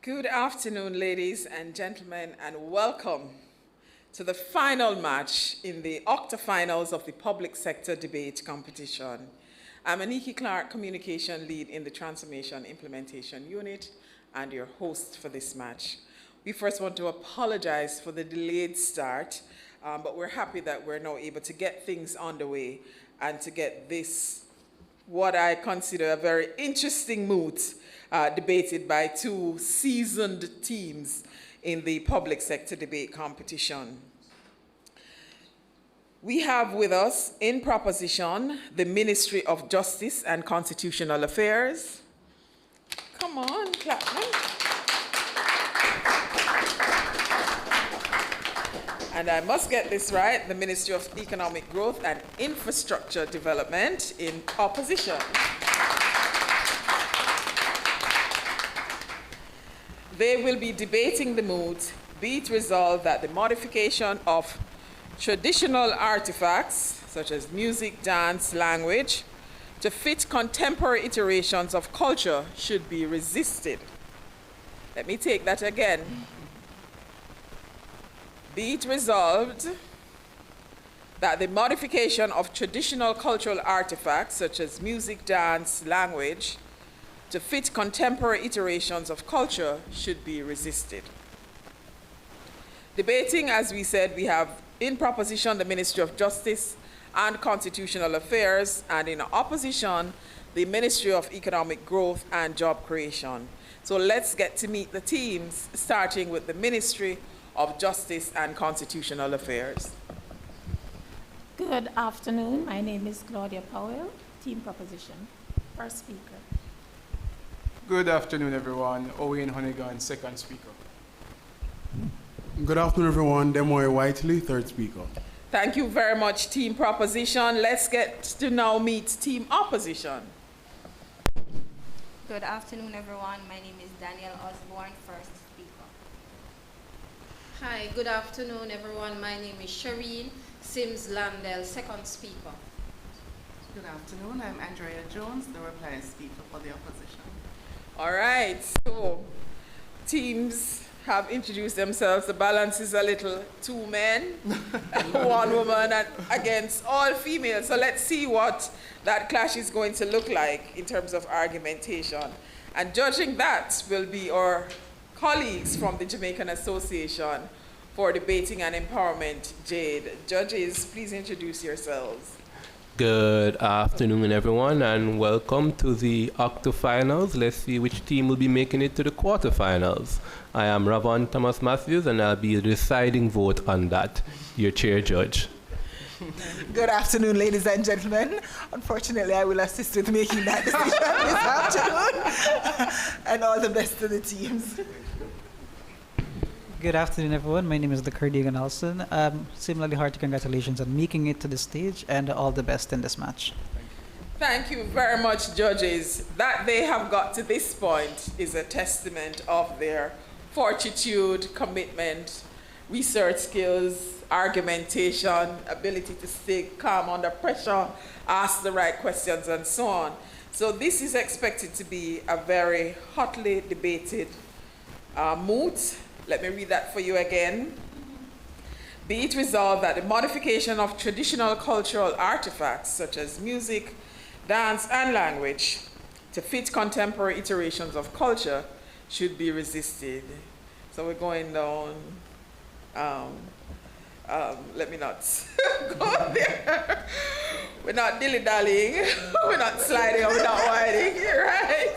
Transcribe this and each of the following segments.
Good afternoon, ladies and gentlemen, and welcome to the final match in the octafinals of the Public Sector Debate Competition. I'm Aniki Clark, Communication Lead in the Transformation Implementation Unit, and your host for this match. We first want to apologize for the delayed start, but we're happy that we're now able to get things underway and to get this, what I consider a very interesting moot, debated by two seasoned teams in the public sector debate competition. We have with us in proposition the Ministry of Justice and Constitutional Affairs. Come on, clap. And I must get this right, the Ministry of Economic Growth and Infrastructure Development in opposition. They will be debating the moot, be it resolved that the modification of traditional artifacts, such as music, dance, language, to fit contemporary iterations of culture should be resisted. Let me take that again. Be it resolved that the modification of traditional cultural artifacts, such as music, dance, language, to fit contemporary iterations of culture should be resisted. Debating, as we said, we have in proposition the Ministry of Justice and Constitutional Affairs, and in opposition, the Ministry of Economic Growth and Job Creation. So let's get to meet the teams, starting with the Ministry of Justice and Constitutional Affairs. Good afternoon. My name is Claudia Powell, Team Proposition. First speaker. Good afternoon, everyone. Owen Honeygan, second speaker. Good afternoon, everyone. Demoy Whiteley, third speaker. Thank you very much, Team Proposition. Let's get to now meet Team Opposition. Good afternoon, everyone. My name is Danielle Osborne, first speaker. Hi, good afternoon, everyone. My name is Shireen Sims Landell, second speaker. Good afternoon. I'm Andrea Jones, the reply speaker for the opposition. All right, so teams have introduced themselves. The balance is a little two men, one woman, and against all females. So let's see what that clash is going to look like in terms of argumentation. And judging that will be our colleagues from the Jamaican Association for Debating and Empowerment, JADE. Judges, please introduce yourselves. Good afternoon, everyone, and welcome to the octafinals. Let's see which team will be making it to the quarterfinals. I am Ravon Thomas Matthews, and I'll be the deciding vote on that. Your chair judge. Good afternoon, ladies and gentlemen. Unfortunately, I will assist with making that decision this afternoon. And all the best to the teams. Good afternoon, everyone. My name is Cardigan Nelson. Similarly, hearty congratulations on making it to the stage, and all the best in this match. Thank you very much, judges. That they have got to this point is a testament of their fortitude, commitment, research skills, argumentation, ability to stay calm under pressure, ask the right questions, and so on. So this is expected to be a very hotly debated moot. Let me read that for you again. Be it resolved that the modification of traditional cultural artifacts, such as music, dance, and language, to fit contemporary iterations of culture should be resisted. So we're going down, let me not go there. We're not dilly-dallying, we're not sliding, we're not whining, right?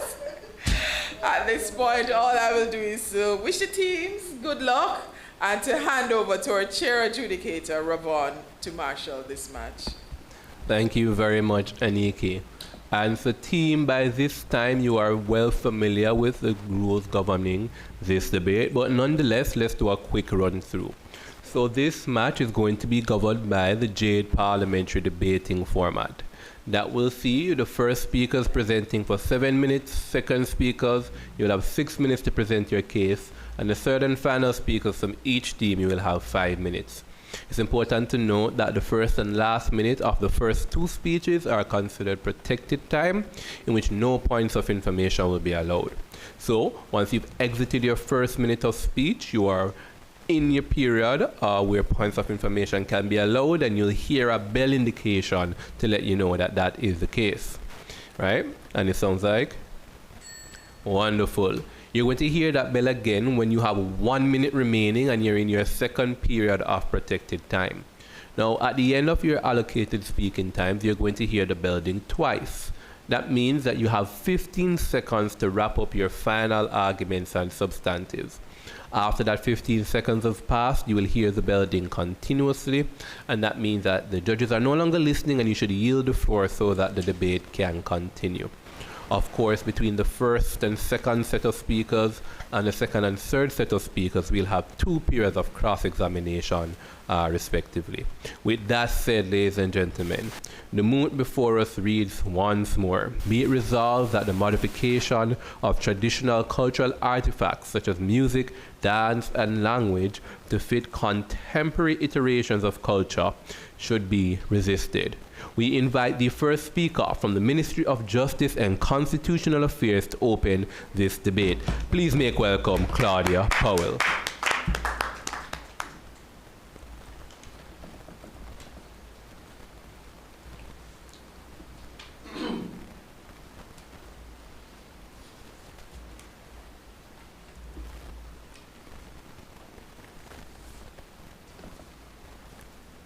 At this point, all I will do is wish the teams good luck and to hand over to our chair adjudicator, Ravon, to marshal this match. Thank you very much, Aniki. And for team, by this time, you are well familiar with the rules governing this debate, but nonetheless, let's do a quick run through. So this match is going to be governed by the JADE parliamentary debating format. That will see the first speakers presenting for 7 minutes, second speakers, you'll have 6 minutes to present your case, and the third and final speakers from each team, you will have 5 minutes. It's important to note that the first and last minute of the first 2 speeches are considered protected time, in which no points of information will be allowed. So once you've exited your first minute of speech, you are in your period where points of information can be allowed, and you'll hear a bell indication to let you know that that is the case, right? And it sounds like wonderful. You're going to hear that bell again when you have 1 minute remaining and you're in your second period of protected time. Now, at the end of your allocated speaking times, you're going to hear the bell ding twice. That means that you have 15 seconds to wrap up your final arguments and substantives. After that 15 seconds has passed, you will hear the bell ding continuously, and that means that the judges are no longer listening and you should yield the floor so that the debate can continue. Of course, between the first and second set of speakers and the second and third set of speakers, we'll have 2 periods of cross-examination, respectively. With that said, ladies and gentlemen, the moot before us reads once more. Be it resolved that the modification of traditional cultural artifacts such as music, dance, and language to fit contemporary iterations of culture should be resisted. We invite the first speaker from the Ministry of Justice and Constitutional Affairs to open this debate. Please make welcome Claudia Powell.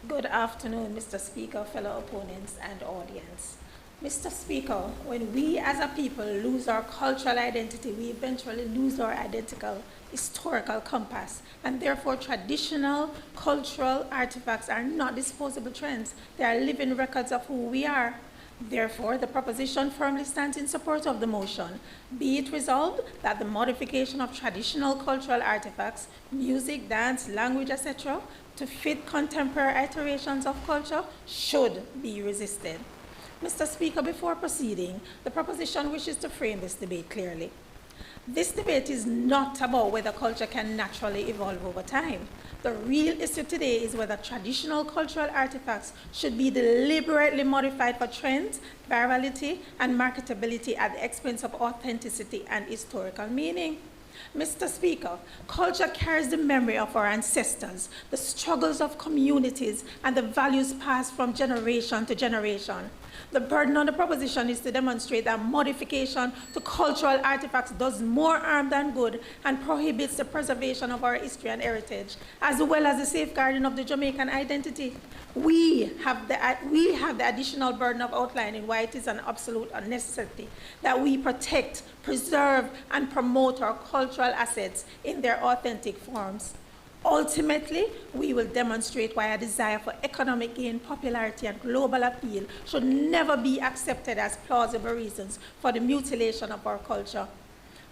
Good afternoon, Mr. Speaker, fellow opponents, and audience. Mr. Speaker, when we as a people lose our cultural identity, we eventually lose our identical historical compass, and therefore traditional cultural artifacts are not disposable trends. They are living records of who we are. Therefore, the proposition firmly stands in support of the motion. Be it resolved that the modification of traditional cultural artifacts, music, dance, language, etc., to fit contemporary iterations of culture should be resisted. Mr. Speaker, before proceeding, the proposition wishes to frame this debate clearly. This debate is not about whether culture can naturally evolve over time. The real issue today is whether traditional cultural artifacts should be deliberately modified for trends, virality, and marketability at the expense of authenticity and historical meaning. Mr. Speaker, culture carries the memory of our ancestors, the struggles of communities, and the values passed from generation to generation. The burden on the proposition is to demonstrate that modification to cultural artifacts does more harm than good and prohibits the preservation of our history and heritage, as well as the safeguarding of the Jamaican identity. We have the additional burden of outlining why it is an absolute necessity that we protect, preserve, and promote our cultural assets in their authentic forms. Ultimately, we will demonstrate why a desire for economic gain, popularity, and global appeal should never be accepted as plausible reasons for the mutilation of our culture.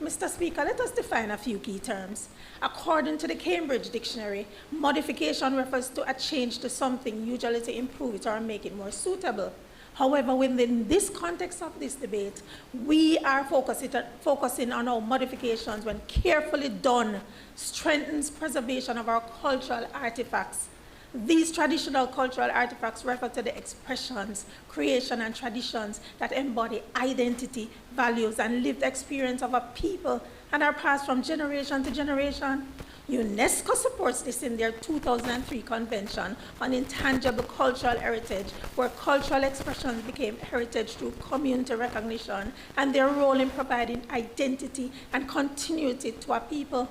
Mr. Speaker, let us define a few key terms. According to the Cambridge Dictionary, modification refers to a change to something, usually to improve it or make it more suitable. However, within this context of this debate, we are focusing on how modifications, when carefully done, strengthens preservation of our cultural artifacts. These traditional cultural artifacts refer to the expressions, creation, and traditions that embody identity, values, and lived experience of a people and are passed from generation to generation. UNESCO supports this in their 2003 Convention on Intangible Cultural Heritage, where cultural expressions became heritage through community recognition and their role in providing identity and continuity to a people.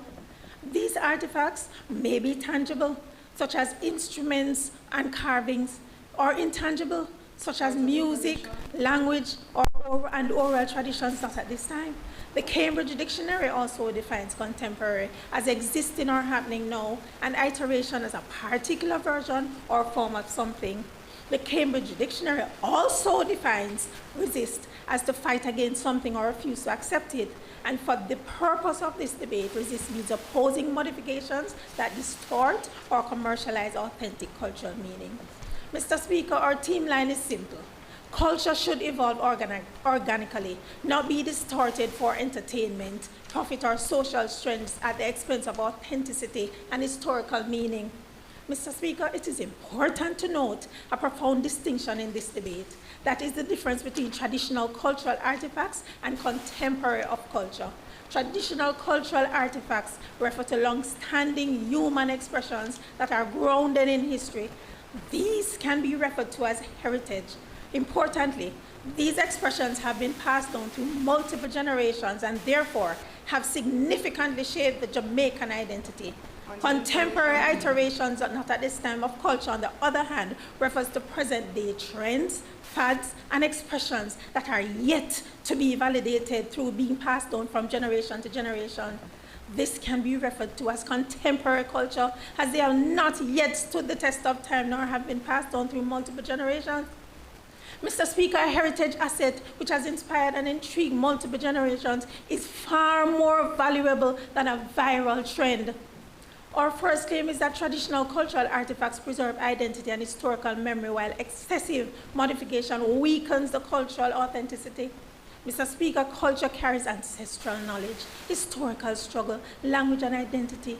These artifacts may be tangible, such as instruments and carvings, or intangible, such as music, language, and oral traditions not at this time. The Cambridge Dictionary also defines contemporary as existing or happening now, and iteration as a particular version or form of something. The Cambridge Dictionary also defines resist as to fight against something or refuse to accept it. And for the purpose of this debate, resist means opposing modifications that distort or commercialize authentic cultural meaning. Mr. Speaker, our team line is simple. Culture should evolve organically, not be distorted for entertainment, profit, or social strengths at the expense of authenticity and historical meaning. Mr. Speaker, it is important to note a profound distinction in this debate. That is the difference between traditional cultural artifacts and contemporary of culture. Traditional cultural artifacts refer to long-standing human expressions that are grounded in history. These can be referred to as heritage. Importantly, these expressions have been passed down through multiple generations and therefore have significantly shaped the Jamaican identity. Contemporary iterations, not at this time of culture, on the other hand, refers to present-day trends, fads, and expressions that are yet to be validated through being passed on from generation to generation. This can be referred to as contemporary culture, as they have not yet stood the test of time nor have been passed on through multiple generations. Mr. Speaker, a heritage asset which has inspired and intrigued multiple generations is far more valuable than a viral trend. Our first claim is that traditional cultural artifacts preserve identity and historical memory, while excessive modification weakens the cultural authenticity. Mr. Speaker, culture carries ancestral knowledge, historical struggle, language, and identity.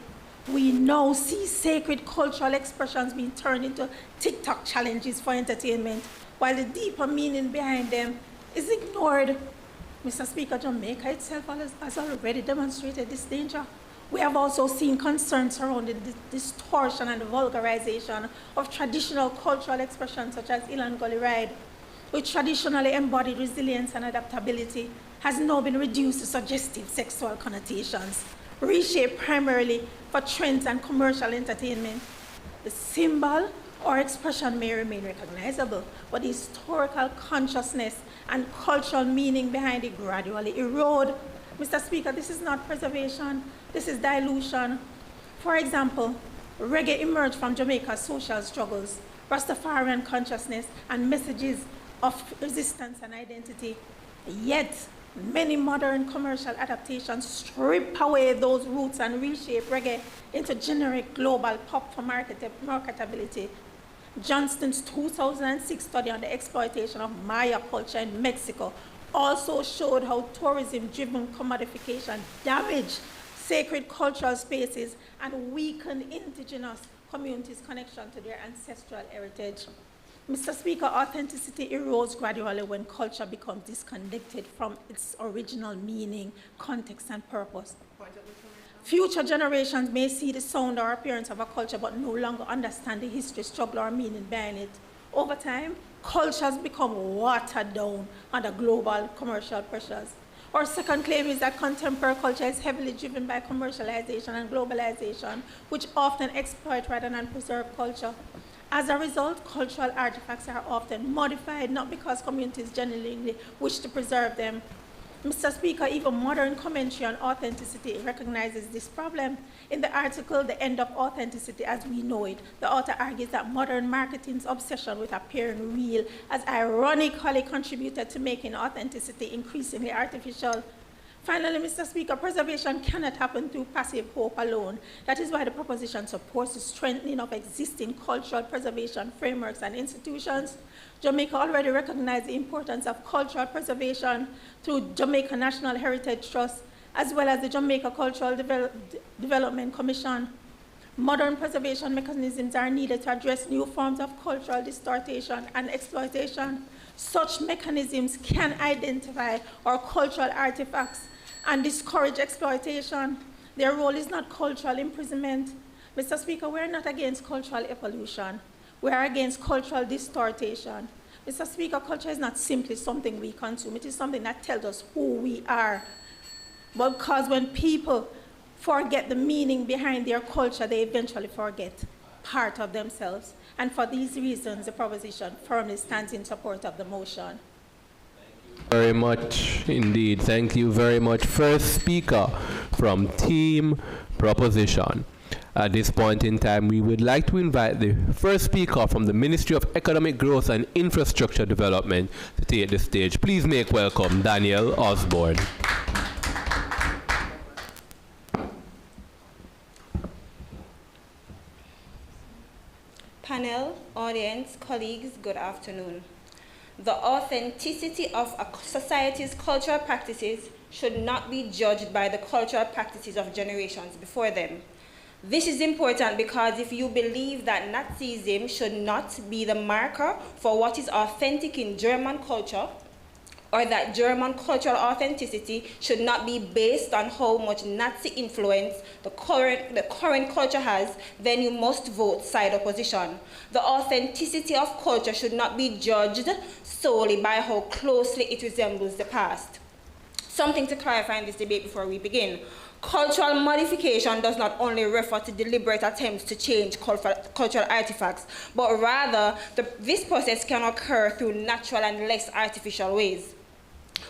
We now see sacred cultural expressions being turned into TikTok challenges for entertainment, while the deeper meaning behind them is ignored. Mr. Speaker, Jamaica itself has already demonstrated this danger. We have also seen concerns surrounding the distortion and the vulgarization of traditional cultural expressions such as Ilan Gully Ride, which traditionally embodied resilience and adaptability, has now been reduced to suggestive sexual connotations, reshaped primarily for trends and commercial entertainment. The symbol or expression may remain recognizable, but the historical consciousness and cultural meaning behind it gradually erode. Mr. Speaker, this is not preservation, this is dilution. For example, reggae emerged from Jamaica's social struggles, Rastafarian consciousness, and messages of resistance and identity. Yet, many modern commercial adaptations strip away those roots and reshape reggae into generic global pop for marketability. Johnston's 2006 study on the exploitation of Maya culture in Mexico also showed how tourism-driven commodification damaged sacred cultural spaces and weakened indigenous communities' connection to their ancestral heritage. Mr. Speaker, authenticity erodes gradually when culture becomes disconnected from its original meaning, context, and purpose. Future generations may see the sound or appearance of a culture but no longer understand the history, struggle, or meaning behind it. Over time, cultures become watered down under global commercial pressures. Our second claim is that contemporary culture is heavily driven by commercialization and globalization, which often exploit rather than preserve culture. As a result, cultural artifacts are often modified, not because communities genuinely wish to preserve them. Mr. Speaker, even modern commentary on authenticity recognizes this problem. In the article, The End of Authenticity as We Know It, the author argues that modern marketing's obsession with appearing real has ironically contributed to making authenticity increasingly artificial. Finally, Mr. Speaker, preservation cannot happen through passive hope alone. That is why the proposition supports the strengthening of existing cultural preservation frameworks and institutions. Jamaica already recognized the importance of cultural preservation through Jamaica National Heritage Trust, as well as the Jamaica Cultural Development Commission. Modern preservation mechanisms are needed to address new forms of cultural distortion and exploitation. Such mechanisms can identify our cultural artifacts and discourage exploitation. Their role is not cultural imprisonment. Mr. Speaker, we are not against cultural evolution. We are against cultural distortion. Mr. Speaker, culture is not simply something we consume. It is something that tells us who we are. But because when people forget the meaning behind their culture, they eventually forget part of themselves. And for these reasons, the proposition firmly stands in support of the motion. Very much indeed. Thank you very much. First speaker from Team Proposition. At this point in time, we would like to invite the first speaker from the Ministry of Economic Growth and Infrastructure Development to take the stage. Please make welcome Daniel Osborne. Panel, audience, colleagues, good afternoon. The authenticity of a society's cultural practices should not be judged by the cultural practices of generations before them. This is important because if you believe that Nazism should not be the marker for what is authentic in German culture, or that German cultural authenticity should not be based on how much Nazi influence the current culture has, then you must vote side opposition. The authenticity of culture should not be judged solely by how closely it resembles the past. Something to clarify in this debate before we begin. Cultural modification does not only refer to deliberate attempts to change cultural artifacts, but rather this process can occur through natural and less artificial ways.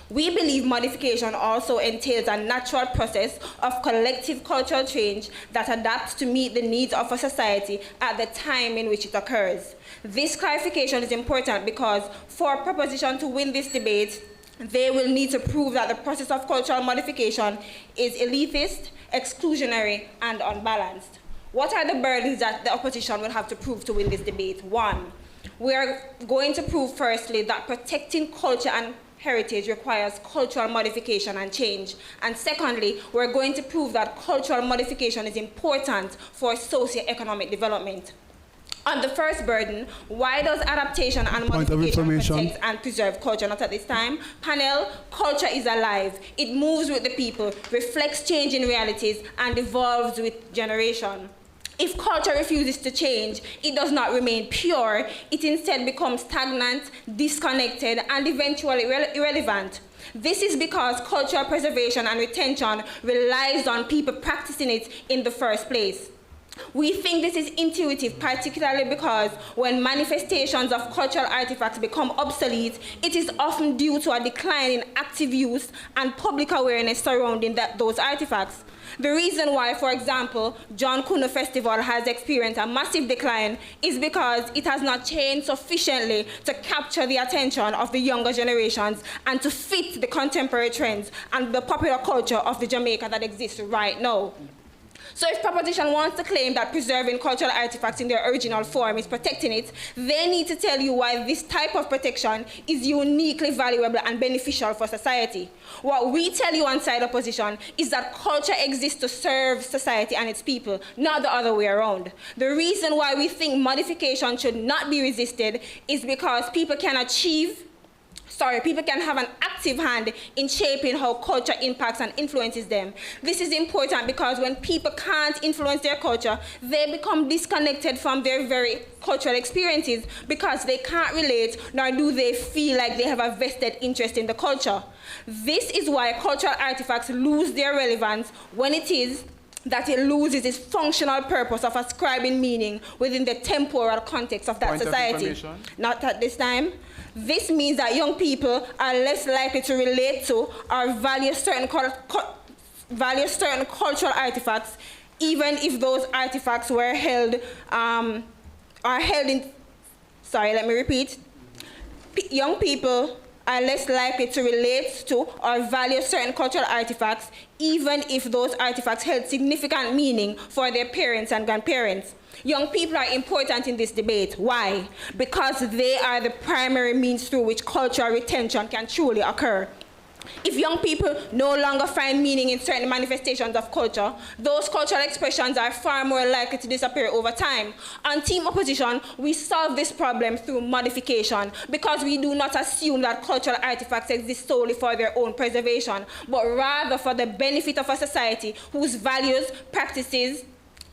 We believe modification also entails a natural process of collective cultural change that adapts to meet the needs of a society at the time in which it occurs. This clarification is important because for a proposition to win this debate, they will need to prove that the process of cultural modification is elitist, exclusionary, and unbalanced. What are the burdens that the opposition will have to prove to win this debate? One, we are going to prove firstly that protecting culture and heritage requires cultural modification and change. And secondly, we're going to prove that cultural modification is important for socio-economic development. On the first burden, why does adaptation and modification protect and preserve culture? Not at this time. Panel, culture is alive. It moves with the people, reflects change in realities, and evolves with generation. If culture refuses to change, it does not remain pure. It instead becomes stagnant, disconnected, and eventually irrelevant. This is because cultural preservation and retention relies on people practicing it in the first place. We think this is intuitive, particularly because when manifestations of cultural artifacts become obsolete, it is often due to a decline in active use and public awareness surrounding those artifacts. The reason why, for example, John Kuno Festival has experienced a massive decline is because it has not changed sufficiently to capture the attention of the younger generations and to fit the contemporary trends and the popular culture of the Jamaica that exists right now. So if proposition wants to claim that preserving cultural artifacts in their original form is protecting it, they need to tell you why this type of protection is uniquely valuable and beneficial for society. What we tell you on side opposition is that culture exists to serve society and its people, not the other way around. The reason why we think modification should not be resisted is because people can have an active hand in shaping how culture impacts and influences them. This is important because when people can't influence their culture, they become disconnected from their very cultural experiences because they can't relate, nor do they feel like they have a vested interest in the culture. This is why cultural artifacts lose their relevance when it is that it loses its functional purpose of ascribing meaning within the temporal context of that society. Not at this time. This means that young people are less likely to relate to or value certain cultural artifacts, even if those artifacts were young people are less likely to relate to or value certain cultural artifacts, even if those artifacts held significant meaning for their parents and grandparents. Young people are important in this debate. Why? Because they are the primary means through which cultural retention can truly occur. If young people no longer find meaning in certain manifestations of culture, those cultural expressions are far more likely to disappear over time. On Team Opposition, we solve this problem through modification because we do not assume that cultural artifacts exist solely for their own preservation, but rather for the benefit of a society whose values, practices,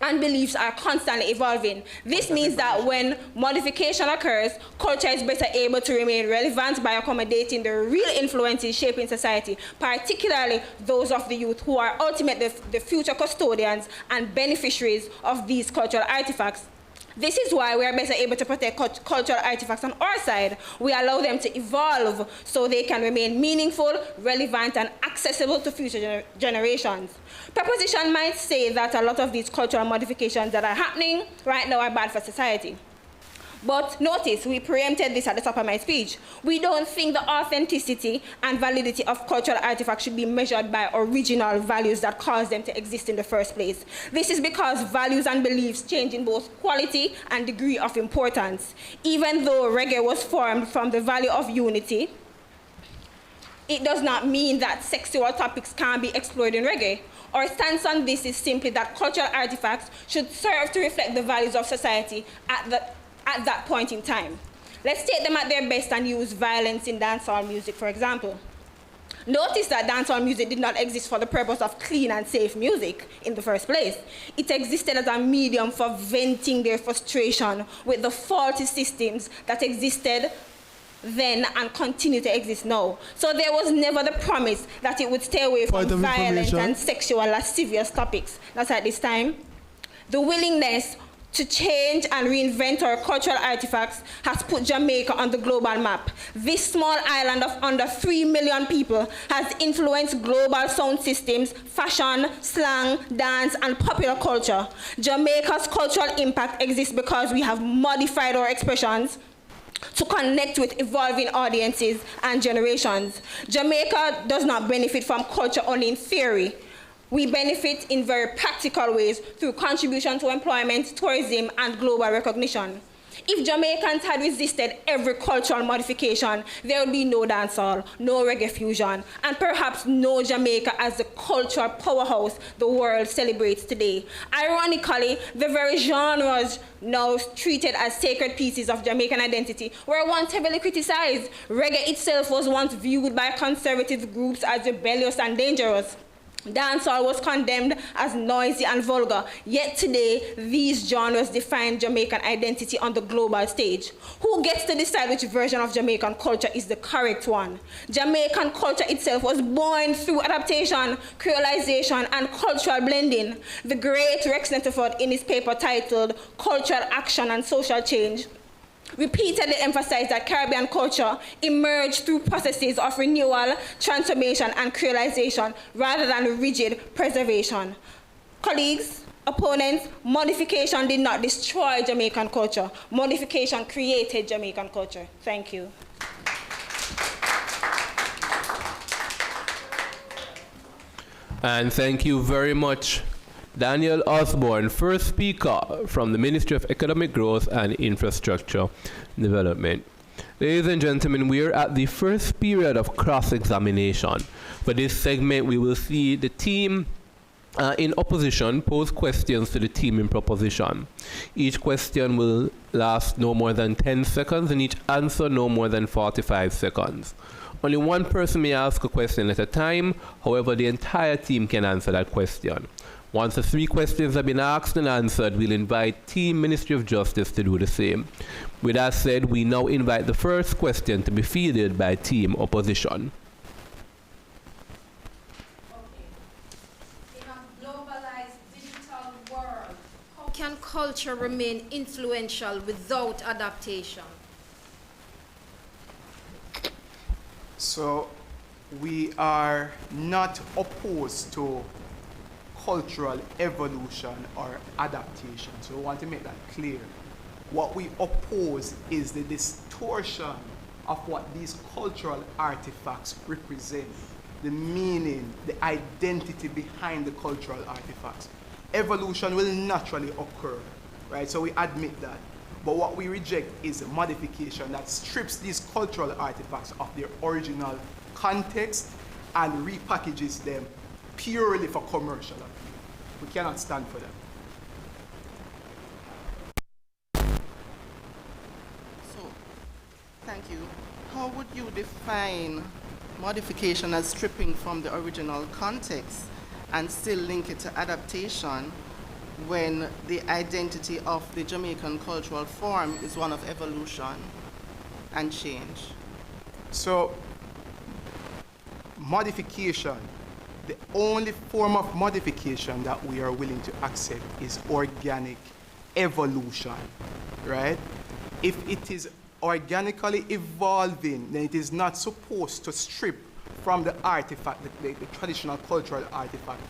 and beliefs are constantly evolving. This means that when modification occurs, culture is better able to remain relevant by accommodating the real influences shaping society, particularly those of the youth who are ultimately the future custodians and beneficiaries of these cultural artifacts. This is why we are better able to protect cultural artifacts on our side. We allow them to evolve so they can remain meaningful, relevant, and accessible to future generations. Proposition might say that a lot of these cultural modifications that are happening right now are bad for society. But notice, we preempted this at the top of my speech. We don't think the authenticity and validity of cultural artifacts should be measured by original values that caused them to exist in the first place. This is because values and beliefs change in both quality and degree of importance. Even though reggae was formed from the value of unity, It does not mean that sexual topics can't be explored in reggae. Our stance on this is simply that cultural artifacts should serve to reflect the values of society at that point in time. Let's take them at their best and use violence in dancehall music, for example. Notice that dancehall music did not exist for the purpose of clean and safe music in the first place. It existed as a medium for venting their frustration with the faulty systems that existed then and continue to exist now. So there was never the promise that it would stay away from violent and sexual lascivious topics. That's at this time. The willingness to change and reinvent our cultural artifacts has put Jamaica on the global map. This small island of under 3 million people has influenced global sound systems, fashion, slang, dance, and popular culture. Jamaica's cultural impact exists because we have modified our expressions to connect with evolving audiences and generations. Jamaica does not benefit from culture only in theory. We benefit in very practical ways through contribution to employment, tourism, and global recognition. If Jamaicans had resisted every cultural modification, there would be no dancehall, no reggae fusion, and perhaps no Jamaica as the cultural powerhouse the world celebrates today. Ironically, the very genres now treated as sacred pieces of Jamaican identity were once heavily criticized. Reggae itself was once viewed by conservative groups as rebellious and dangerous. Dancehall was condemned as noisy and vulgar, yet today these genres define Jamaican identity on the global stage. Who gets to decide which version of Jamaican culture is the correct one? Jamaican culture itself was born through adaptation, creolization, and cultural blending. The great Rex Netterford, in his paper titled Cultural Action and Social Change, repeatedly emphasized that Caribbean culture emerged through processes of renewal, transformation, and creolization rather than rigid preservation. Colleagues, opponents, modification did not destroy Jamaican culture. Modification created Jamaican culture. Thank you. And thank you very much, Daniel Osborne, first speaker from the Ministry of Economic Growth and Infrastructure Development. Ladies and gentlemen, we are at the first period of cross-examination. For this segment, we will see the team in opposition pose questions to the team in proposition. Each question will last no more than 10 seconds and each answer no more than 45 seconds. Only one person may ask a question at a time. However, the entire team can answer that question. Once the 3 questions have been asked and answered, we'll invite Team Ministry of Justice to do the same. With that said, we now invite the first question to be fielded by Team Opposition. In a globalized digital world, how can culture remain influential without adaptation? So we are not opposed to cultural evolution or adaptation. So we want to make that clear. What we oppose is the distortion of what these cultural artifacts represent, the meaning, the identity behind the cultural artifacts. Evolution will naturally occur, right? So we admit that. But what we reject is modification that strips these cultural artifacts of their original context and repackages them purely for commercial appeal. We cannot stand for that. So, thank you. How would you define modification as stripping from the original context and still link it to adaptation when the identity of the Jamaican cultural form is one of evolution and change? So, modification, the only form of modification that we are willing to accept is organic evolution, right? If it is organically evolving, then it is not supposed to strip from the artifact, the traditional cultural artifact.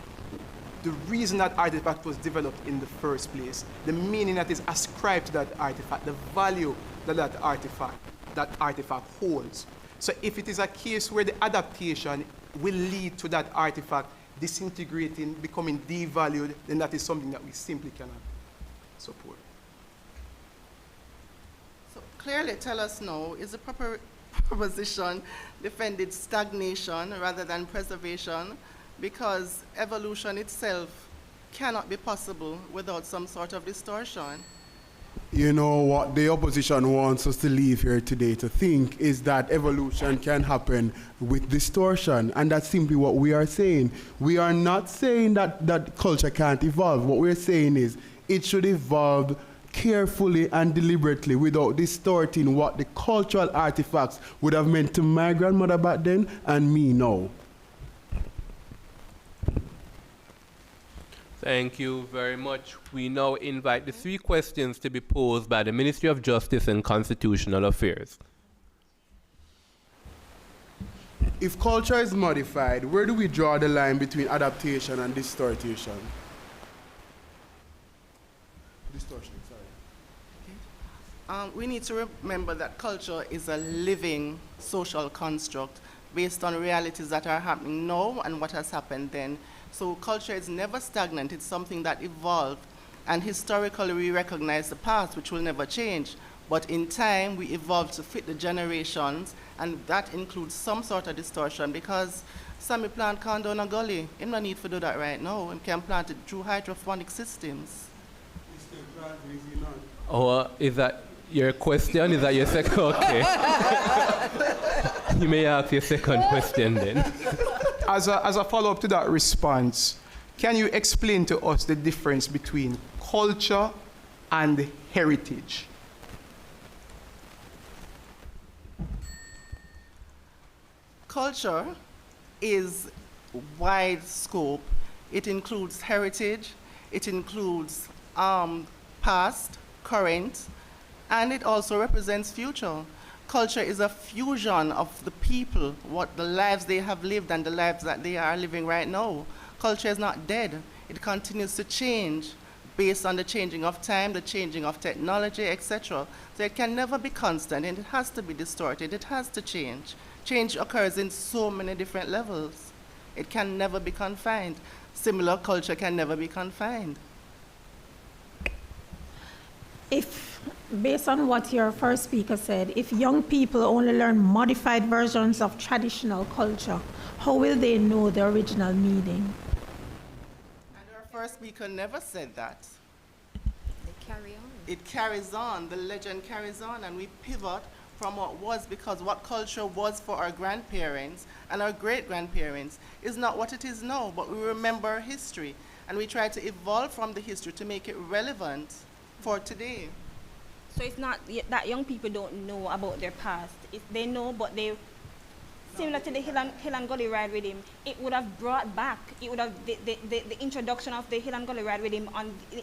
The reason that artifact was developed in the first place, the meaning that is ascribed to that artifact, the value that that artifact holds. So if it is a case where the adaptation will lead to that artifact disintegrating, becoming devalued, then that is something that we simply cannot support. So clearly tell us now, is the proper proposition defended stagnation rather than preservation, because evolution itself cannot be possible without some sort of distortion. You know what the opposition wants us to leave here today to think is that evolution can happen with distortion, and that's simply what we are saying. We are not saying that culture can't evolve. What we're saying is it should evolve carefully and deliberately without distorting what the cultural artifacts would have meant to my grandmother back then and me now. Thank you very much. We now invite the 3 questions to be posed by the Ministry of Justice and Constitutional Affairs. If culture is modified, where do we draw the line between adaptation and distortion? Distortion, sorry. We need to remember that culture is a living social construct based on realities that are happening now and what has happened then. So culture is never stagnant. It's something that evolved. And historically, we recognize the past, which will never change. But in time, we evolve to fit the generations, and that includes some sort of distortion, because Sammy plant can't down a gully. He no need to do that right now. He can plant it through hydroponic systems. Oh, is that your question? Is that your second? Okay. You may ask your second question then. As a follow-up to that response, can you explain to us the difference between culture and heritage? Culture is wide scope. It includes heritage, it includes past, current, and it also represents future. Culture is a fusion of the people, what the lives they have lived and the lives that they are living right now. Culture is not dead. It continues to change based on the changing of time, the changing of technology, etc. So it can never be constant, and it has to be distorted. It has to change. Change occurs in so many different levels. It can never be confined. Similar culture can never be confined. If, based on what your first speaker said, if young people only learn modified versions of traditional culture, how will they know the original meaning? And our first speaker never said that. They carry on. It carries on, the legend carries on, and we pivot from what was, because what culture was for our grandparents and our great-grandparents is not what it is now, but we remember history, and we try to evolve from the history to make it relevant for today. So it's not that young people don't know about their past. They know, but they, similar to the Hill and Gully Ride Rhythm, it would have brought back, it would have, the introduction of the Hill and Gully Ride Rhythm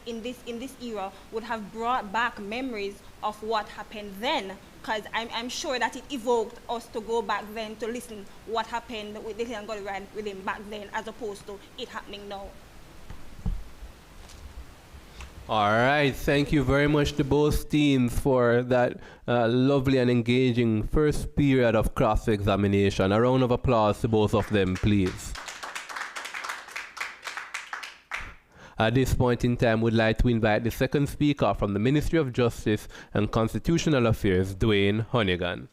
in this era would have brought back memories of what happened then, because I'm sure that it evoked us to go back then to listen what happened with the Hill and Gully Ride Rhythm back then, as opposed to it happening now. All right, thank you very much to both teams for that lovely and engaging first period of cross-examination. A round of applause to both of them, please. At this point in time, we'd like to invite the second speaker from the Ministry of Justice and Constitutional Affairs, Dwayne Honeygan.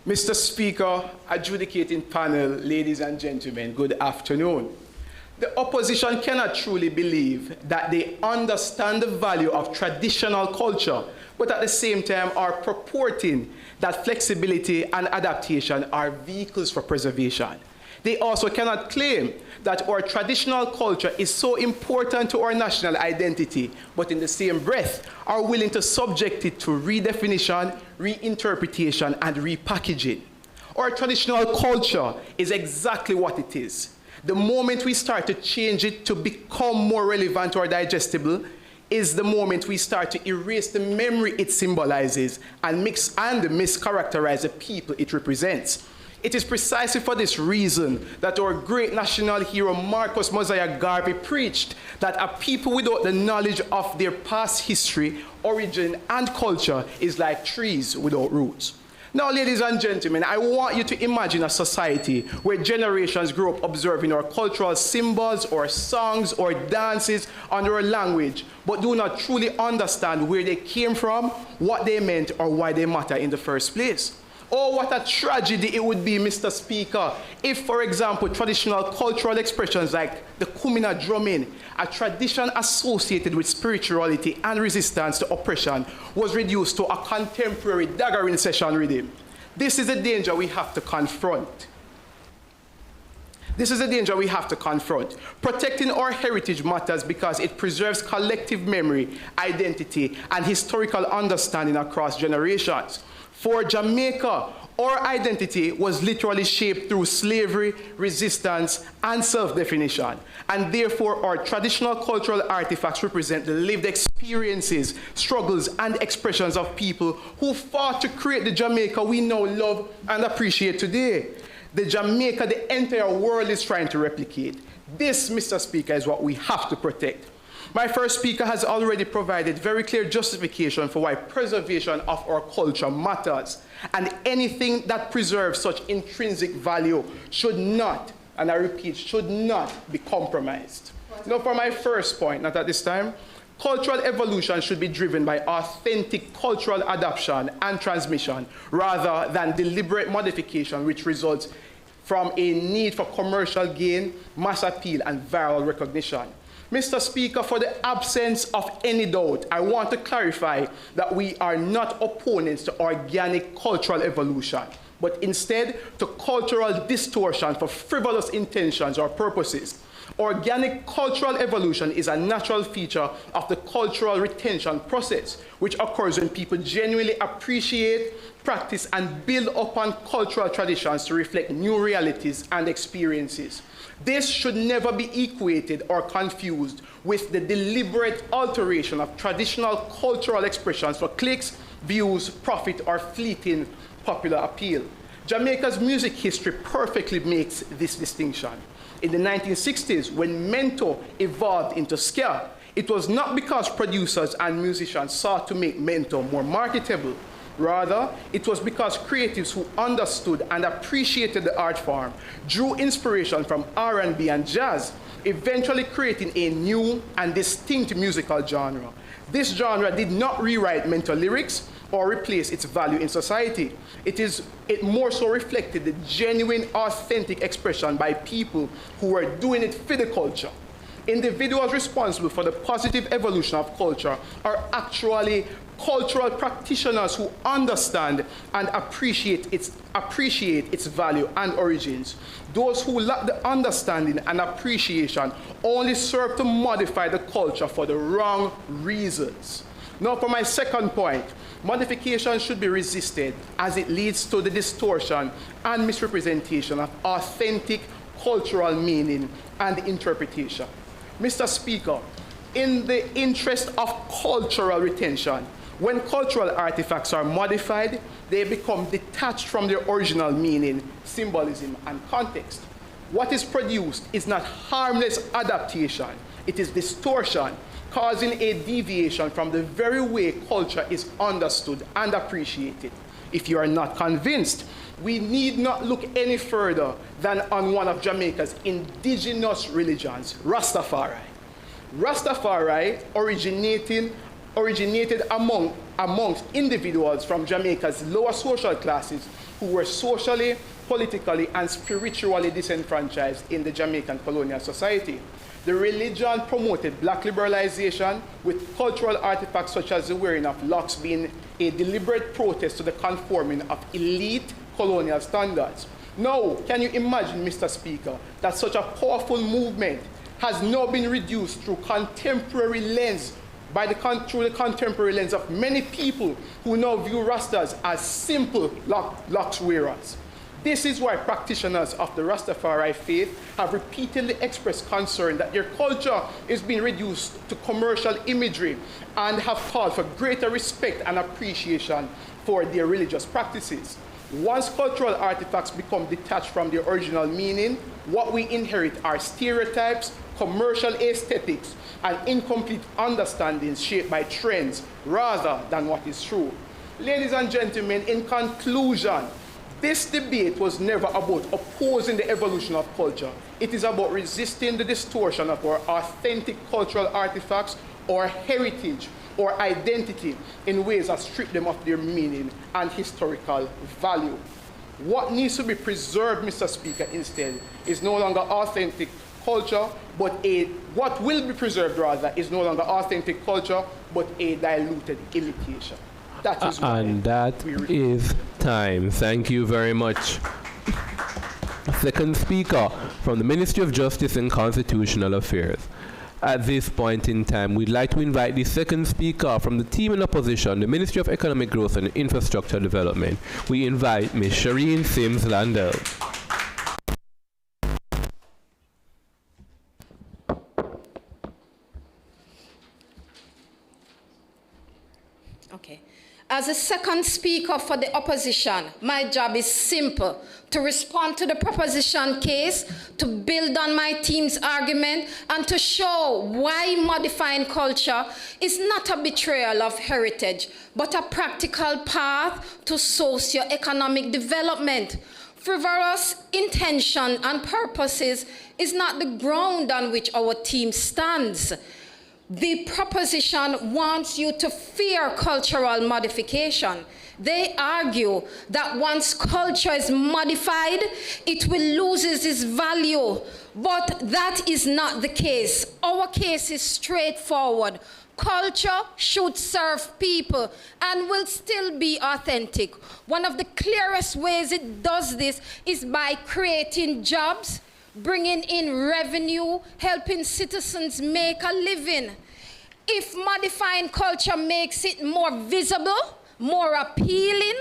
Mr. Speaker, adjudicating panel, ladies and gentlemen, good afternoon. The opposition cannot truly believe that they understand the value of traditional culture, but at the same time are purporting that flexibility and adaptation are vehicles for preservation. They also cannot claim that our traditional culture is so important to our national identity, but in the same breath are willing to subject it to redefinition, reinterpretation, and repackaging. Our traditional culture is exactly what it is. The moment we start to change it to become more relevant or digestible is the moment we start to erase the memory it symbolizes and mischaracterize the people it represents. It is precisely for this reason that our great national hero Marcus Mosiah Garvey preached that a people without the knowledge of their past history, origin, and culture is like trees without roots. Now, ladies and gentlemen, I want you to imagine a society where generations grow up observing our cultural symbols, or songs, or dances, and our language, but do not truly understand where they came from, what they meant, or why they matter in the first place. Oh, what a tragedy it would be, Mr. Speaker, if, for example, traditional cultural expressions like the Kumina drumming, a tradition associated with spirituality and resistance to oppression, was reduced to a contemporary daggering session rhythm. This is a danger we have to confront. This is a danger we have to confront. Protecting our heritage matters because it preserves collective memory, identity, and historical understanding across generations. For Jamaica, our identity was literally shaped through slavery, resistance, and self-definition. And therefore, our traditional cultural artifacts represent the lived experiences, struggles, and expressions of people who fought to create the Jamaica we now love and appreciate today. The Jamaica the entire world is trying to replicate. This, Mr. Speaker, is what we have to protect. My first speaker has already provided very clear justification for why preservation of our culture matters, and anything that preserves such intrinsic value should not, and I repeat, should not be compromised. Now, for my first point, not at this time, cultural evolution should be driven by authentic cultural adoption and transmission rather than deliberate modification, which results from a need for commercial gain, mass appeal, and viral recognition. Mr. Speaker, for the absence of any doubt, I want to clarify that we are not opponents to organic cultural evolution, but instead to cultural distortion for frivolous intentions or purposes. Organic cultural evolution is a natural feature of the cultural retention process, which occurs when people genuinely appreciate, practice, and build upon cultural traditions to reflect new realities and experiences. This should never be equated or confused with the deliberate alteration of traditional cultural expressions for clicks, views, profit, or fleeting popular appeal. Jamaica's music history perfectly makes this distinction. In the 1960s, when mento evolved into ska, it was not because producers and musicians sought to make mento more marketable. Rather, it was because creatives who understood and appreciated the art form drew inspiration from R&B and jazz, eventually creating a new and distinct musical genre. This genre did not rewrite mento lyrics or replace its value in society. It more so reflected the genuine, authentic expression by people who were doing it for the culture. Individuals responsible for the positive evolution of culture are actually cultural practitioners who understand and appreciate its value and origins. Those who lack the understanding and appreciation only serve to modify the culture for the wrong reasons. Now, for my second point, modification should be resisted as it leads to the distortion and misrepresentation of authentic cultural meaning and interpretation. Mr. Speaker, in the interest of cultural retention, when cultural artifacts are modified, they become detached from their original meaning, symbolism, and context. What is produced is not harmless adaptation, it is distortion, causing a deviation from the very way culture is understood and appreciated. If you are not convinced, we need not look any further than on one of Jamaica's indigenous religions, Rastafari. Rastafari originated amongst individuals from Jamaica's lower social classes who were socially, politically, and spiritually disenfranchised in the Jamaican colonial society. The religion promoted black liberalization, with cultural artifacts such as the wearing of locks being a deliberate protest to the conforming of elite colonial standards. Now, can you imagine, Mr. Speaker, that such a powerful movement has now been reduced through the contemporary lens of many people who now view Rastas as simple locks wearers? This is why practitioners of the Rastafari faith have repeatedly expressed concern that their culture is being reduced to commercial imagery and have called for greater respect and appreciation for their religious practices. Once cultural artifacts become detached from their original meaning, what we inherit are stereotypes, commercial aesthetics, and incomplete understandings shaped by trends rather than what is true. Ladies and gentlemen, in conclusion, this debate was never about opposing the evolution of culture. It is about resisting the distortion of our authentic cultural artifacts, or heritage, or identity in ways that strip them of their meaning and historical value. What needs to be preserved, Mr. Speaker, instead, is no longer authentic culture, but what will be preserved, rather, is no longer authentic culture, but a diluted imitation. That is and that is time. Thank you very much. Second speaker from the Ministry of Justice and Constitutional Affairs. At this point in time, we'd like to invite the second speaker from the team in opposition, the Ministry of Economic Growth and Infrastructure Development. We invite Ms. Shireen Sims-Landell. Okay. As a second speaker for the opposition, my job is simple: to respond to the proposition case, to build on my team's argument, and to show why modifying culture is not a betrayal of heritage, but a practical path to socio-economic development. Frivolous intention and purposes is not the ground on which our team stands. The proposition wants you to fear cultural modification. They argue that once culture is modified, it will lose its value. But that is not the case. Our case is straightforward. Culture should serve people and will still be authentic. One of the clearest ways it does this is by creating jobs, bringing in revenue, helping citizens make a living. If modifying culture makes it more visible, more appealing,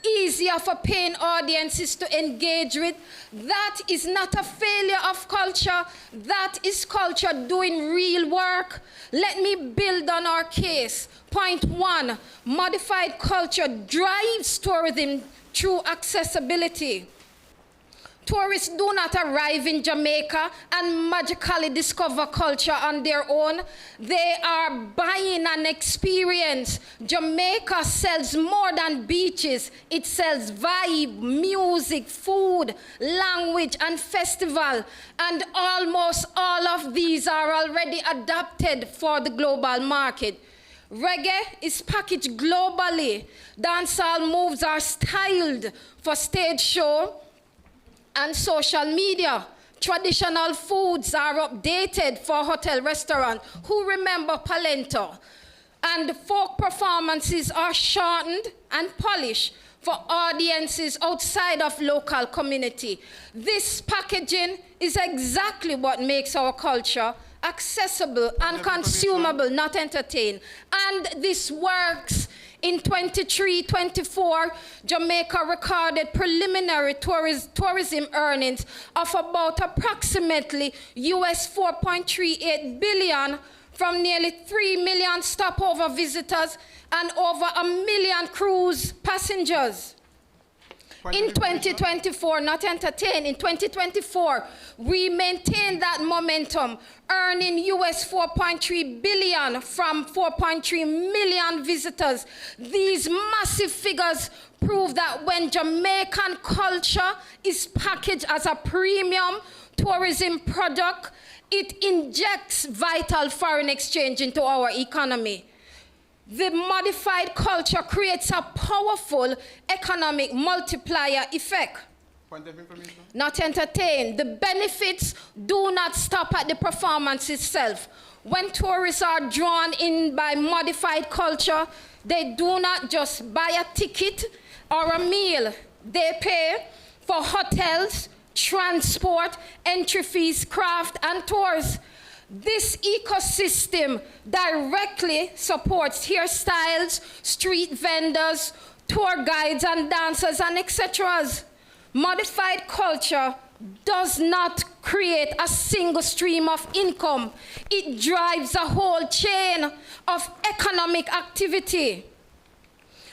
easier for paying audiences to engage with, that is not a failure of culture. That is culture doing real work. Let me build on our case. Point one, modified culture drives tourism through accessibility. Tourists do not arrive in Jamaica and magically discover culture on their own. They are buying an experience. Jamaica sells more than beaches. It sells vibe, music, food, language, and festival. And almost all of these are already adapted for the global market. Reggae is packaged globally. Dancehall moves are styled for stage show and social media. Traditional foods are updated for hotel restaurant. Who remember Palento? And folk performances are shortened and polished for audiences outside of local community. This packaging is exactly what makes our culture accessible and consumable, not entertained. And this works. In 23-24, Jamaica recorded preliminary tourism earnings of about approximately US $4.38 billion from nearly 3 million stopover visitors and over 1 million cruise passengers. In 2024, not entertained, in 2024, we maintained that momentum, earning US $4.3 billion from 4.3 million visitors. These massive figures prove that when Jamaican culture is packaged as a premium tourism product, it injects vital foreign exchange into our economy. The modified culture creates a powerful economic multiplier effect. Point of information? Not entertained. The benefits do not stop at the performance itself. When tourists are drawn in by modified culture, they do not just buy a ticket or a meal. They pay for hotels, transport, entry fees, craft, and tours. This ecosystem directly supports hairstyles, street vendors, tour guides and dancers and etc. Modified culture does not create a single stream of income. It drives a whole chain of economic activity.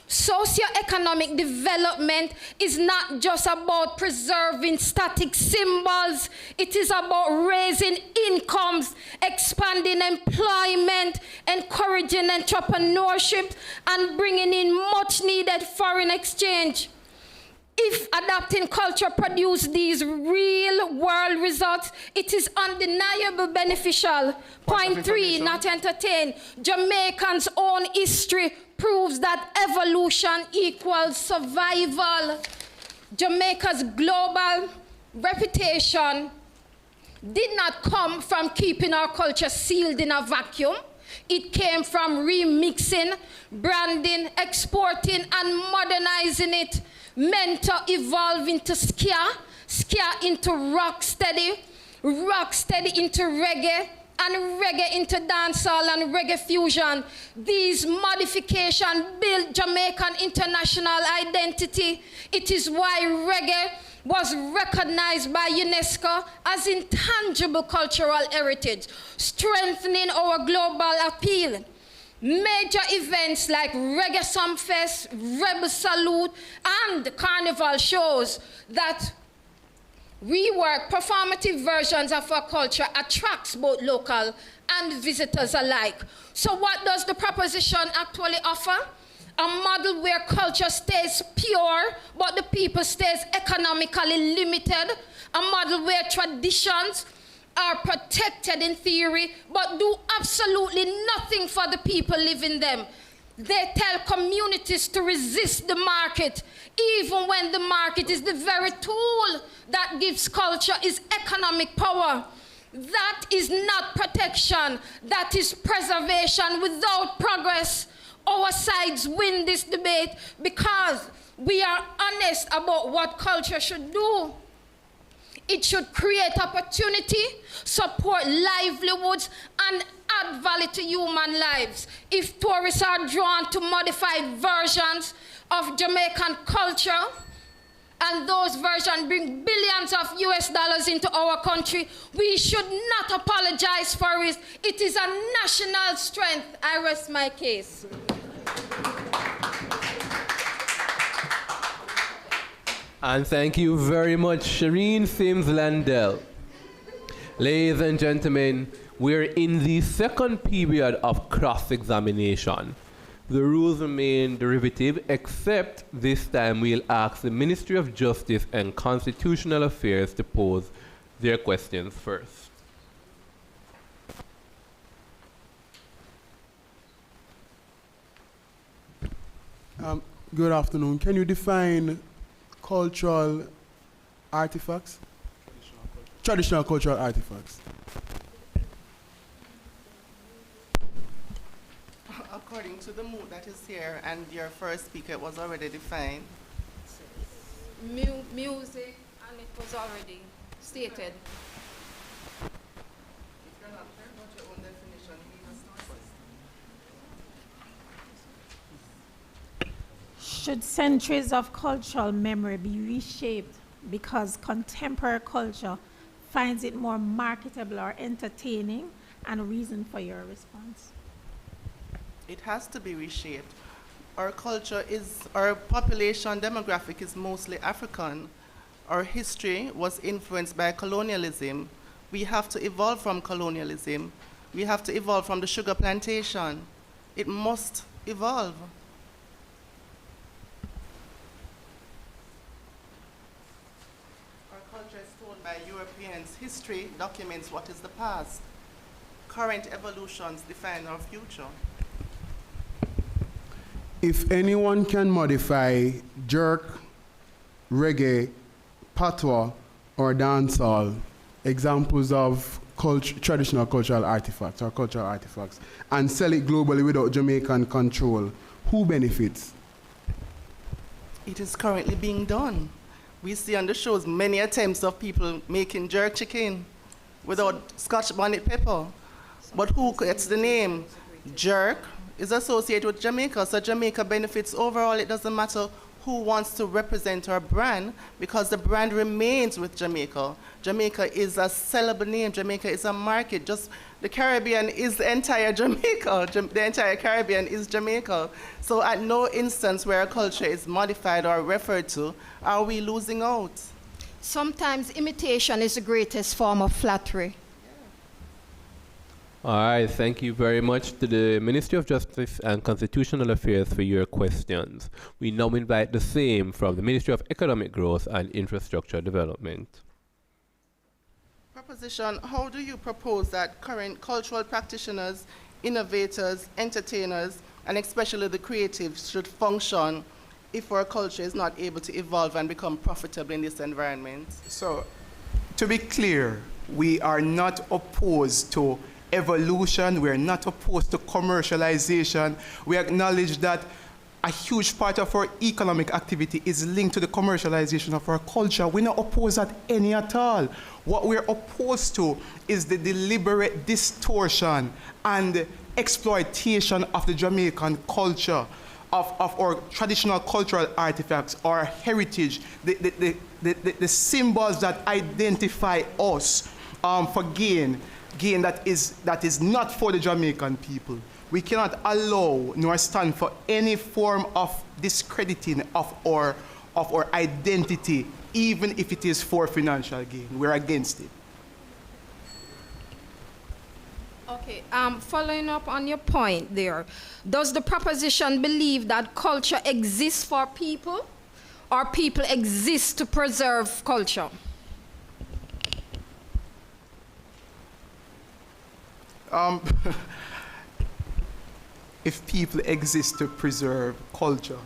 Socioeconomic development is not just about preserving static symbols. It is about raising incomes, expanding employment, encouraging entrepreneurship, and bringing in much needed foreign exchange. If adapting culture produces these real world results, it is undeniably beneficial. Point 3, not entertain. Jamaicans' own history proves that evolution equals survival. Jamaica's global reputation did not come from keeping our culture sealed in a vacuum. It came from remixing, branding, exporting, and modernizing it, meant to evolve into ska, ska into rocksteady, rocksteady into reggae, and reggae into dancehall and reggae fusion. These modifications build Jamaican international identity. It is why reggae was recognized by UNESCO as intangible cultural heritage, strengthening our global appeal. Major events like Reggae Sumfest, Rebel Salute, and Carnival shows that rework performative versions of our culture attracts both local and visitors alike. So what does the proposition actually offer? A model where culture stays pure, but the people stays economically limited. A model where traditions are protected in theory, but do absolutely nothing for the people living them. They tell communities to resist the market, even when the market is the very tool that gives culture its economic power. That is not protection, that is preservation without progress. Our sides win this debate because we are honest about what culture should do. It should create opportunity, support livelihoods, and add value to human lives. If tourists are drawn to modified versions of Jamaican culture, and those versions bring billions of US dollars into our country, we should not apologize for it. It is a national strength. I rest my case. And thank you very much, Shireen Sims-Landell. Ladies and gentlemen, we're in the second period of cross-examination. The rules remain derivative, except this time we'll ask the Ministry of Justice and Constitutional Affairs to pose their questions first. Good afternoon. Can you define cultural artifacts? Traditional cultural artifacts. According to the mood that is here, and your first speaker was already defined. Music, and it was already stated. If you're not clear about your own definition, you must start first. Should centuries of cultural memory be reshaped because contemporary culture finds it more marketable or entertaining? And a reason for your response? It has to be reshaped. Our culture is, our population demographic is mostly African. Our history was influenced by colonialism. We have to evolve from colonialism. We have to evolve from the sugar plantation. It must evolve. Our culture is told by Europeans. History documents what is the past. Current evolutions define our future. If anyone can modify jerk, reggae, patois, or dancehall, examples of traditional cultural artifacts or cultural artifacts, and sell it globally without Jamaican control, who benefits? It is currently being done. We see on the shows many attempts of people making jerk chicken without Scotch bonnet pepper. But who gets the name? Jerk is associated with Jamaica, so Jamaica benefits overall. It doesn't matter who wants to represent our brand, because the brand remains with Jamaica. Jamaica is a sellable name. Jamaica is a market. Just the Caribbean is the entire Jamaica. The entire Caribbean is Jamaica. So at no instance where a culture is modified or referred to are we losing out. Sometimes imitation is the greatest form of flattery. All right, thank you very much to the Ministry of Justice and Constitutional Affairs for your questions. We now invite the same from the Ministry of Economic Growth and Infrastructure Development. Proposition, how do you propose that current cultural practitioners, innovators, entertainers, and especially the creatives should function if our culture is not able to evolve and become profitable in this environment? So, to be clear, we are not opposed to evolution, we're not opposed to commercialization. We acknowledge that a huge part of our economic activity is linked to the commercialization of our culture. We're not opposed to that any at all. What we're opposed to is the deliberate distortion and exploitation of the Jamaican culture, of our traditional cultural artifacts, our heritage, the symbols that identify us for gain that is not for the Jamaican people. We cannot allow nor stand for any form of discrediting of our identity, even if it is for financial gain. We're against it. Okay, following up on your point there, does the proposition believe that culture exists for people, or people exist to preserve culture? If people exist to preserve culture.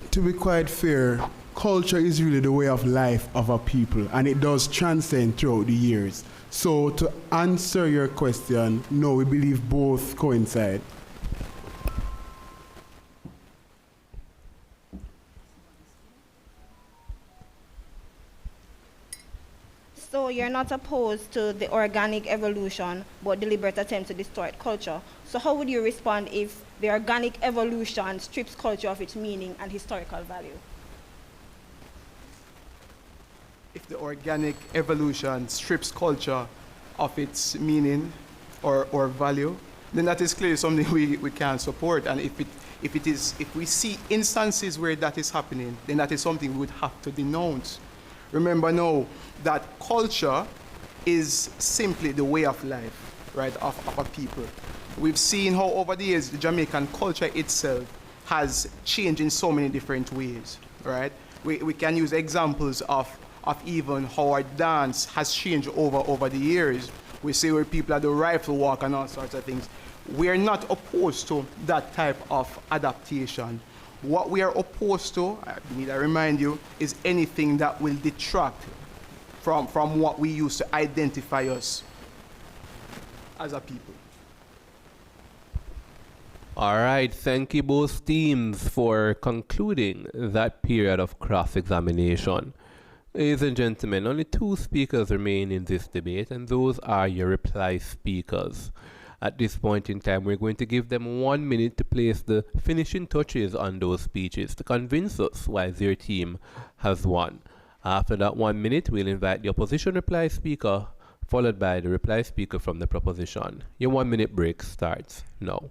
To be quite fair, culture is really the way of life of a people, and it does transcend throughout the years. So to answer your question, no, we believe both coincide. So you're not opposed to the organic evolution, but deliberate attempt to distort culture. So how would you respond if the organic evolution strips culture of its meaning and historical value? If the organic evolution strips culture of its meaning or value, then that is clearly something we can support. And if we see instances where that is happening, then that is something we would have to denounce. Remember now that culture is simply the way of life, right, of a people. We've seen how over the years the Jamaican culture itself has changed in so many different ways, right? We can use examples of even how our dance has changed over the years. We see where people are the rifle walk and all sorts of things. We are not opposed to that type of adaptation. What we are opposed to, I need to remind you, is anything that will detract from what we use to identify us as a people. All right, thank you both teams for concluding that period of cross-examination. Ladies and gentlemen, only 2 speakers remain in this debate, and those are your reply speakers. At this point in time, we're going to give them 1 minute to place the finishing touches on those speeches to convince us why their team has won. After that 1 minute, we'll invite the opposition reply speaker, followed by the reply speaker from the proposition. Your 1 minute break starts now.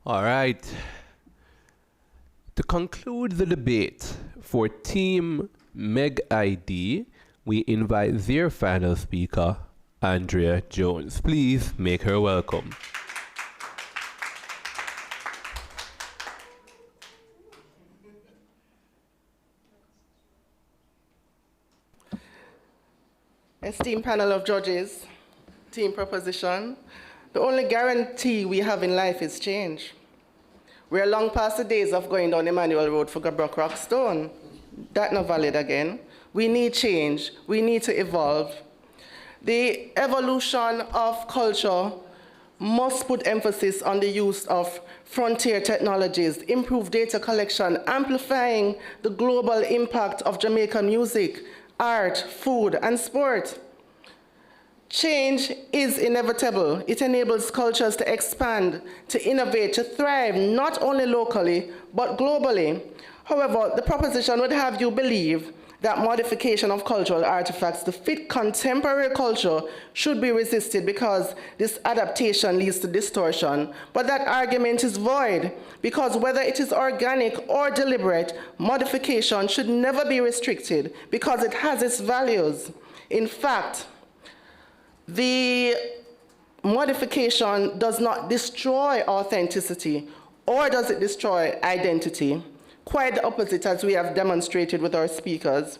All right. To conclude the debate for Team Meg ID, we invite their final speaker, Andrea Jones. Please make her welcome. Esteemed panel of judges, team proposition, the only guarantee we have in life is change. We're long past the days of going down Emmanuel Road for Gabrock Rockstone. That's not valid again. We need change. We need to evolve. The evolution of culture must put emphasis on the use of frontier technologies, improved data collection, amplifying the global impact of Jamaican music, art, food, and sport. Change is inevitable. It enables cultures to expand, to innovate, to thrive, not only locally, but globally. However, the proposition would have you believe that modification of cultural artifacts to fit contemporary culture should be resisted because this adaptation leads to distortion. But that argument is void, because whether it is organic or deliberate, modification should never be restricted because it has its values. In fact, the modification does not destroy authenticity, or does it destroy identity? Quite the opposite, as we have demonstrated with our speakers.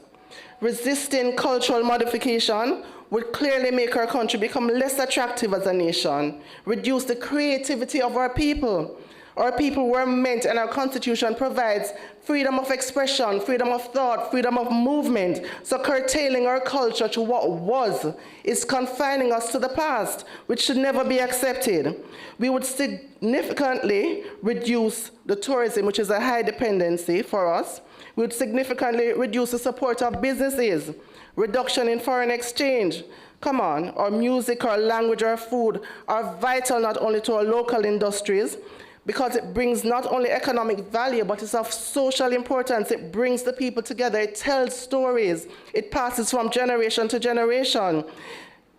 Resisting cultural modification would clearly make our country become less attractive as a nation, reduce the creativity of our people. Our people were meant, and our Constitution provides freedom of expression, freedom of thought, freedom of movement. So curtailing our culture to what was is confining us to the past, which should never be accepted. We would significantly reduce the tourism, which is a high dependency for us. We would significantly reduce the support of businesses, reduction in foreign exchange. Come on, our music, our language, our food are vital not only to our local industries, because it brings not only economic value, but it's of social importance. It brings the people together. It tells stories. It passes from generation to generation.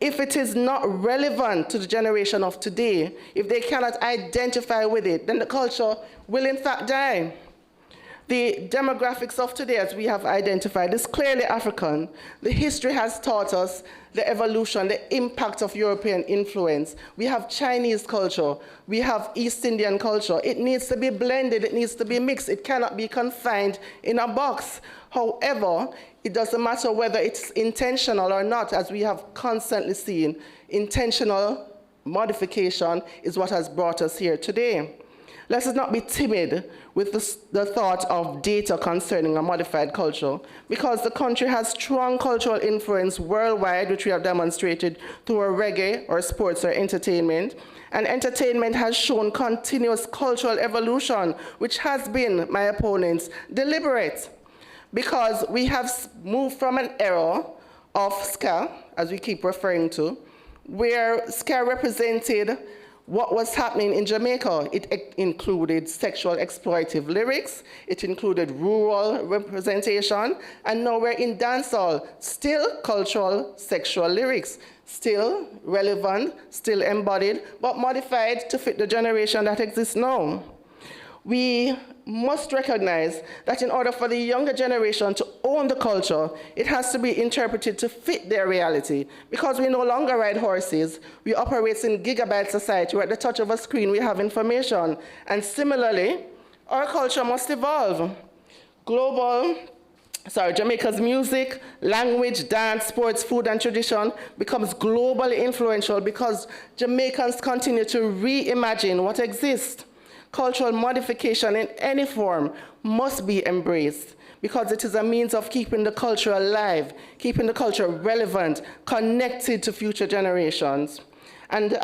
If it is not relevant to the generation of today, if they cannot identify with it, then the culture will in fact die. The demographics of today, as we have identified, is clearly African. The history has taught us the evolution, the impact of European influence. We have Chinese culture. We have East Indian culture. It needs to be blended. It needs to be mixed. It cannot be confined in a box. However, it doesn't matter whether it's intentional or not, as we have constantly seen. Intentional modification is what has brought us here today. Let us not be timid with the thought of data concerning a modified culture, because the country has strong cultural influence worldwide, which we have demonstrated through our reggae, or sports, or entertainment. And entertainment has shown continuous cultural evolution, which has been, my opponents, deliberate, because we have moved from an era of ska, as we keep referring to, where ska represented what was happening in Jamaica. It included sexual exploitive lyrics, it included rural representation, and now we're in dancehall, still cultural sexual lyrics, still relevant, still embodied, but modified to fit the generation that exists now. We must recognize that in order for the younger generation to own the culture, it has to be interpreted to fit their reality, because we no longer ride horses. We operate in gigabyte society where at the touch of a screen we have information. And similarly, our culture must evolve. Jamaica's music, language, dance, sports, food, and tradition becomes globally influential because Jamaicans continue to reimagine what exists. Cultural modification in any form must be embraced because it is a means of keeping the culture alive, keeping the culture relevant, connected to future generations. And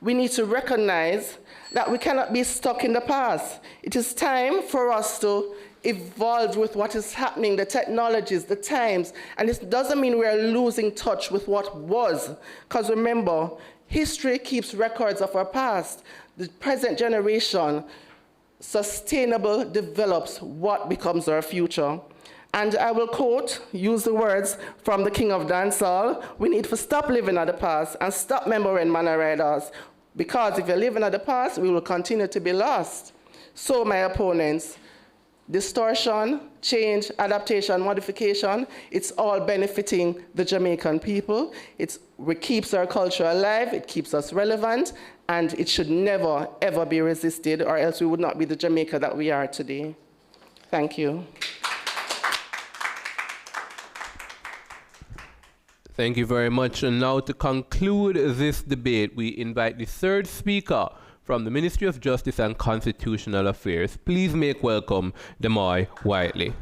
we need to recognize that we cannot be stuck in the past. It is time for us to evolve with what is happening, the technologies, the times, and it doesn't mean we're losing touch with what was, because remember, history keeps records of our past. The present generation, sustainable, develops what becomes our future. And I will use the words from the King of Dancehall: we need to stop living at the past and stop remembering manor riders. Because if you're living at the past, we will continue to be lost. So, my opponents, distortion, change, adaptation, modification, it's all benefiting the Jamaican people. It keeps our culture alive, it keeps us relevant, and it should never, ever be resisted, or else we would not be the Jamaica that we are today. Thank you. Thank you very much. And now to conclude this debate, we invite the third speaker from the Ministry of Justice and Constitutional Affairs. Please make welcome Demoy Whiteley.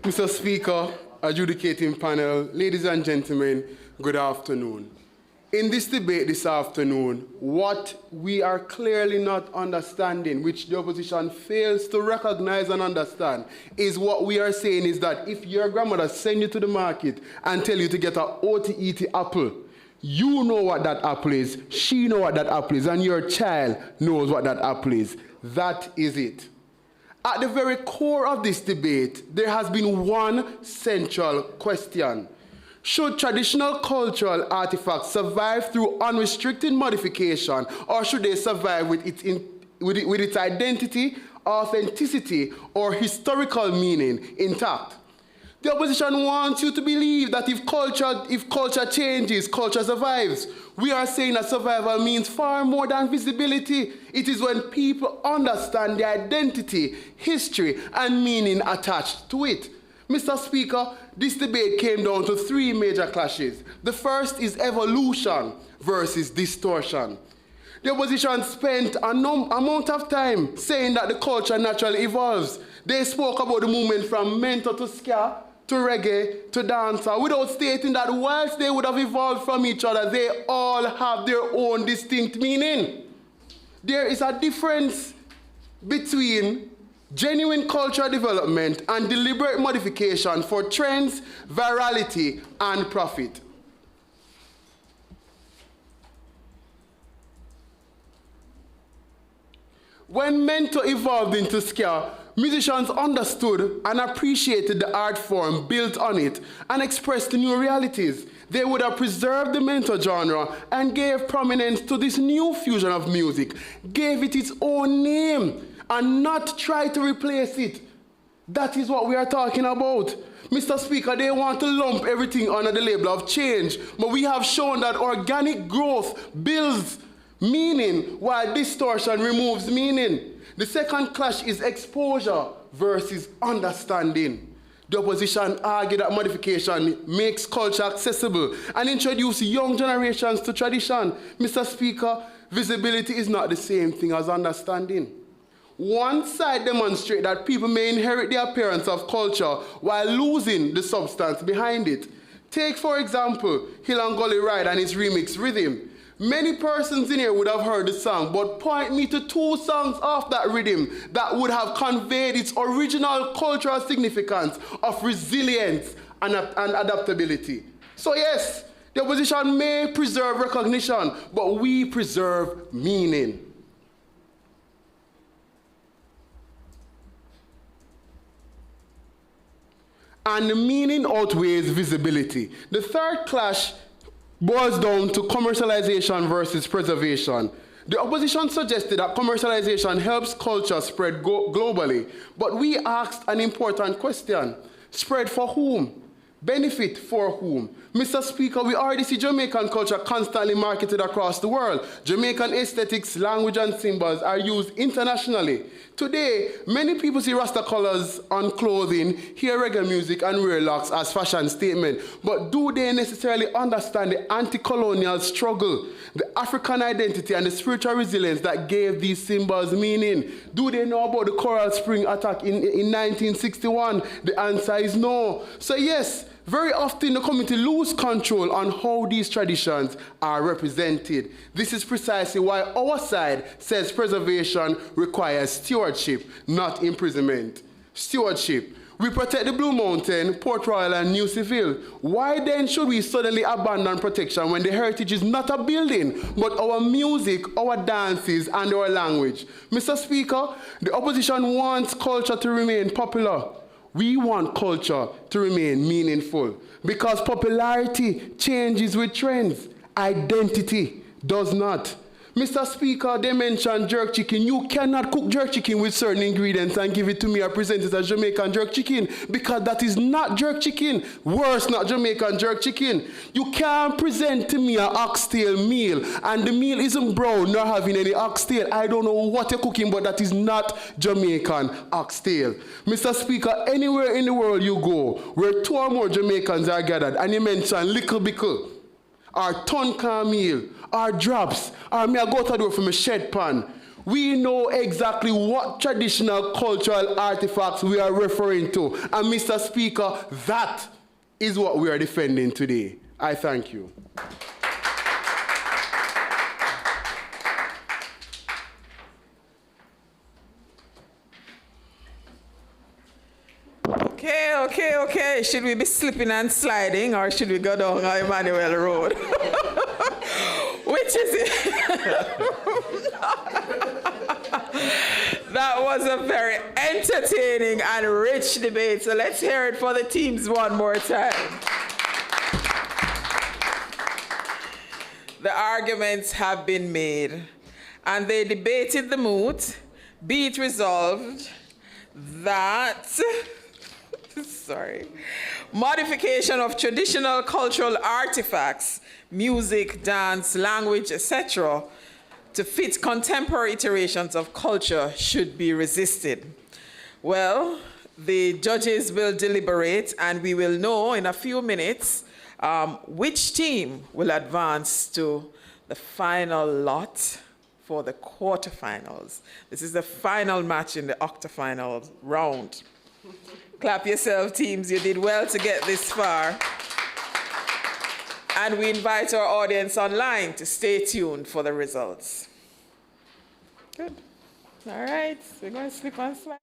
Mr. Speaker, adjudicating panel, ladies and gentlemen, good afternoon. In this debate this afternoon, what we are clearly not understanding, which the opposition fails to recognize and understand, is what we are saying is that if your grandmother sends you to the market and tell you to get an OTET apple, you know what that apple is, she knows what that apple is, and your child knows what that apple is. That is it. At the very core of this debate, there has been one central question. Should traditional cultural artifacts survive through unrestricted modification, or should they survive with its identity, authenticity, or historical meaning intact? The opposition wants you to believe that if culture changes, culture survives. We are saying that survival means far more than visibility. It is when people understand the identity, history, and meaning attached to it. Mr. Speaker, this debate came down to three major clashes. The first is evolution versus distortion. The opposition spent an amount of time saying that the culture naturally evolves. They spoke about the movement from mento to ska, to reggae, to dancehall, without stating that whilst they would have evolved from each other, they all have their own distinct meaning. There is a difference between genuine cultural development and deliberate modification for trends, virality, and profit. When mento evolved into ska, musicians understood and appreciated the art form built on it and expressed new realities. They would have preserved the mento genre and gave prominence to this new fusion of music, gave it its own name, and not try to replace it. That is what we are talking about. Mr. Speaker, they want to lump everything under the label of change, but we have shown that organic growth builds meaning while distortion removes meaning. The second clash is exposure versus understanding. The opposition argued that modification makes culture accessible and introduces young generations to tradition. Mr. Speaker, visibility is not the same thing as understanding. One side demonstrates that people may inherit the appearance of culture while losing the substance behind it. Take, for example, Hill and Gully Ride and its remix Rhythm. Many persons in here would have heard the song, but point me to two songs off that rhythm that would have conveyed its original cultural significance of resilience and adaptability. So yes, the opposition may preserve recognition, but we preserve meaning. And the meaning outweighs visibility. The third clash boils down to commercialization versus preservation. The opposition suggested that commercialization helps culture spread globally, but we asked an important question. Spread for whom? Benefit for whom? Mr. Speaker, we already see Jamaican culture constantly marketed across the world. Jamaican aesthetics, language, and symbols are used internationally. Today, many people see Rasta colors on clothing, hear reggae music, and wear locks as fashion statement. But do they necessarily understand the anti-colonial struggle, the African identity, and the spiritual resilience that gave these symbols meaning? Do they know about the Coral Spring attack in 1961? The answer is no. So yes, very often the community lose control on how these traditions are represented. This is precisely why our side says preservation requires stewardship, not imprisonment. Stewardship. We protect the Blue Mountain, Port Royal, and New Seville. Why then should we suddenly abandon protection when the heritage is not a building, but our music, our dances, and our language? Mr. Speaker, the opposition wants culture to remain popular. We want culture to remain meaningful because popularity changes with trends. Identity does not. Mr. Speaker, they mentioned jerk chicken. You cannot cook jerk chicken with certain ingredients and give it to me or present it as Jamaican jerk chicken because that is not jerk chicken. Worse, not Jamaican jerk chicken. You can't present to me an oxtail meal and the meal isn't brown nor having any oxtail. I don't know what you're cooking, but that is not Jamaican oxtail. Mr. Speaker, anywhere in the world you go where 2 or more Jamaicans are gathered and you mention lickle bickle, or tonka meal, or drops, or me I go to the door from a shed pan. We know exactly what traditional cultural artifacts we are referring to. And Mr. Speaker, that is what we are defending today. I thank you. Okay. Should we be slipping and sliding or should we go down Emmanuel Road? Which is it? That was a very entertaining and rich debate. So let's hear it for the teams one more time. The arguments have been made and they debated the moot. Be it resolved that modification of traditional cultural artifacts, music, dance, language, etc., to fit contemporary iterations of culture should be resisted. Well, the judges will deliberate and we will know in a few minutes which team will advance to the final lot for the quarterfinals. This is the final match in the octafinal round. Clap yourself, teams. You did well to get this far. And we invite our audience online to stay tuned for the results. Good. All right. We're going to slip and slide.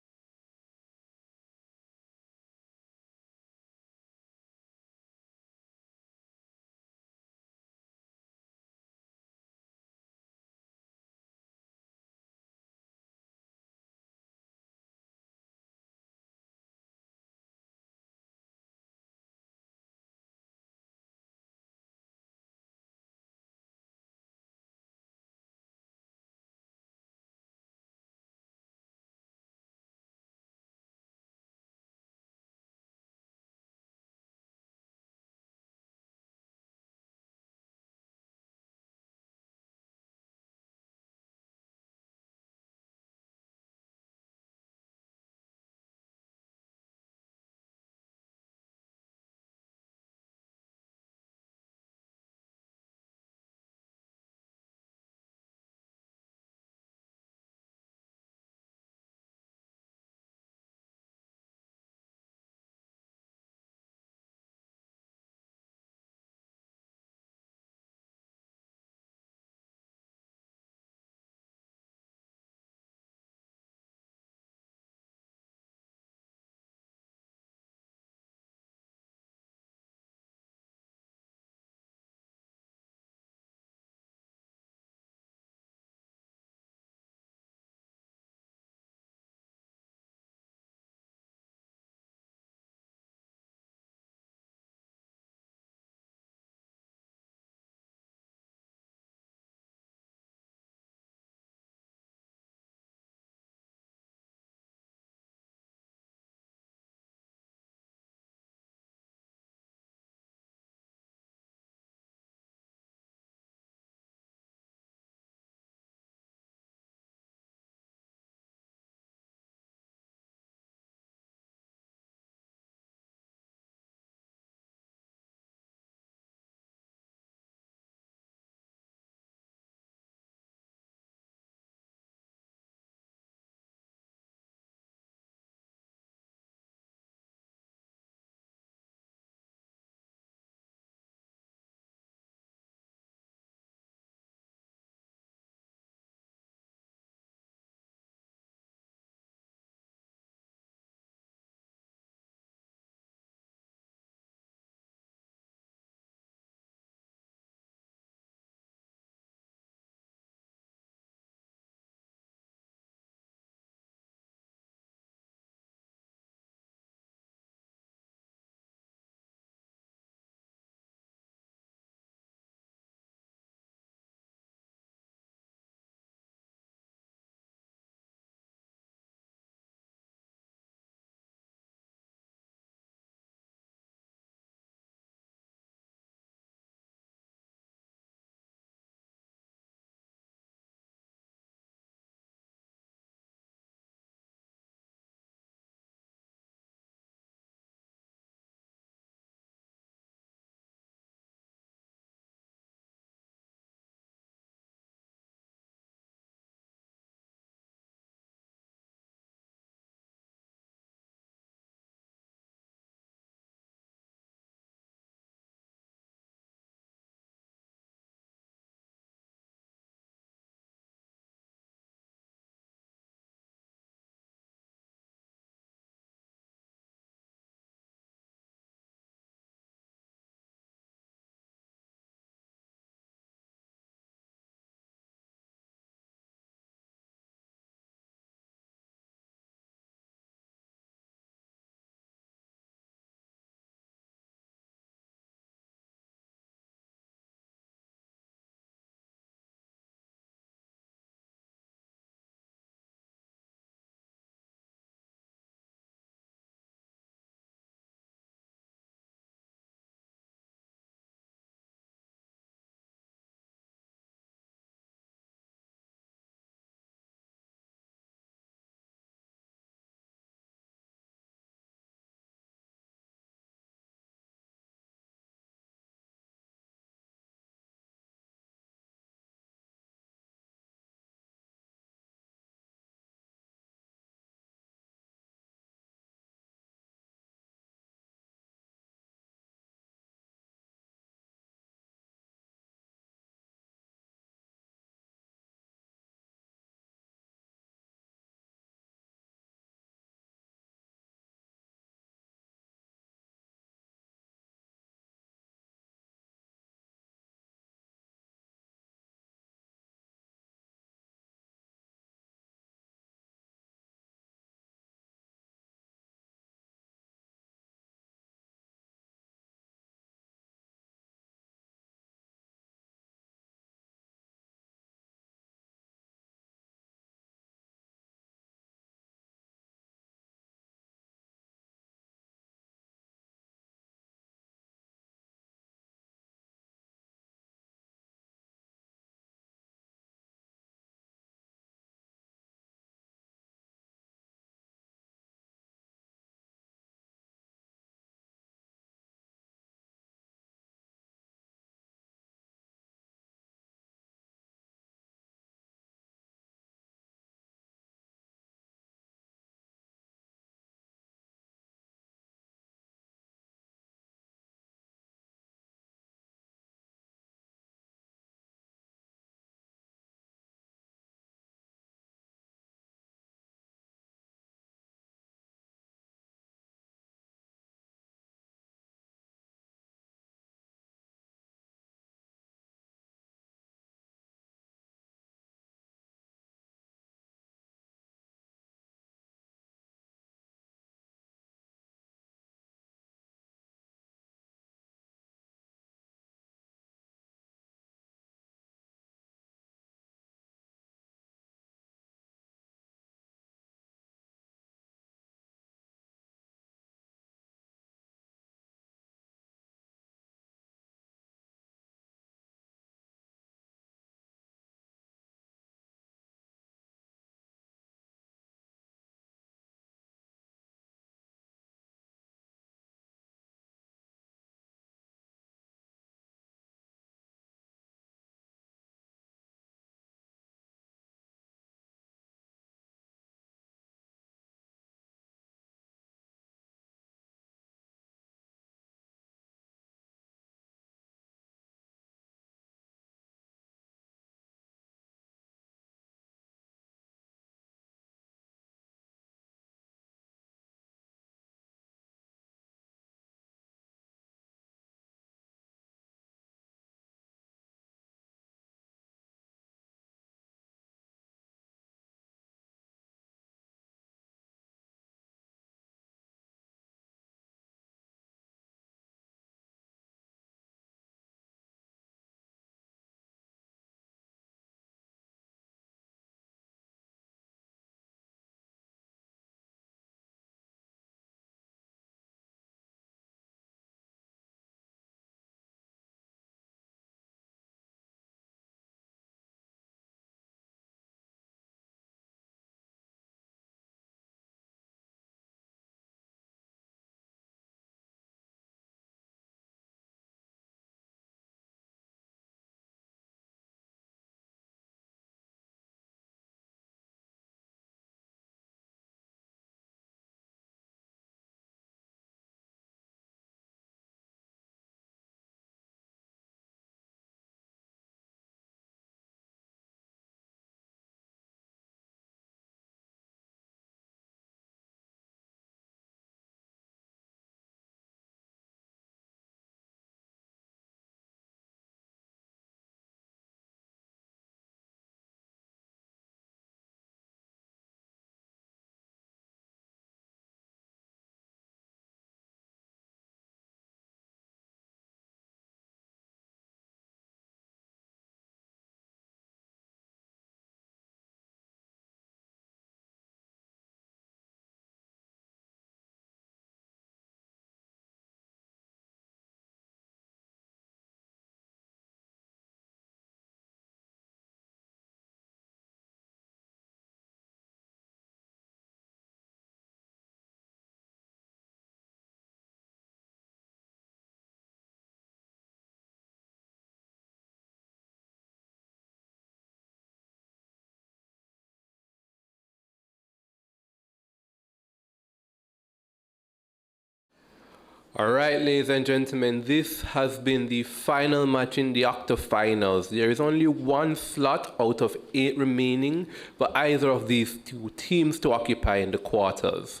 All right, ladies and gentlemen, this has been the final match in the octafinals. There is only one slot out of 8 remaining for either of these two teams to occupy in the quarters.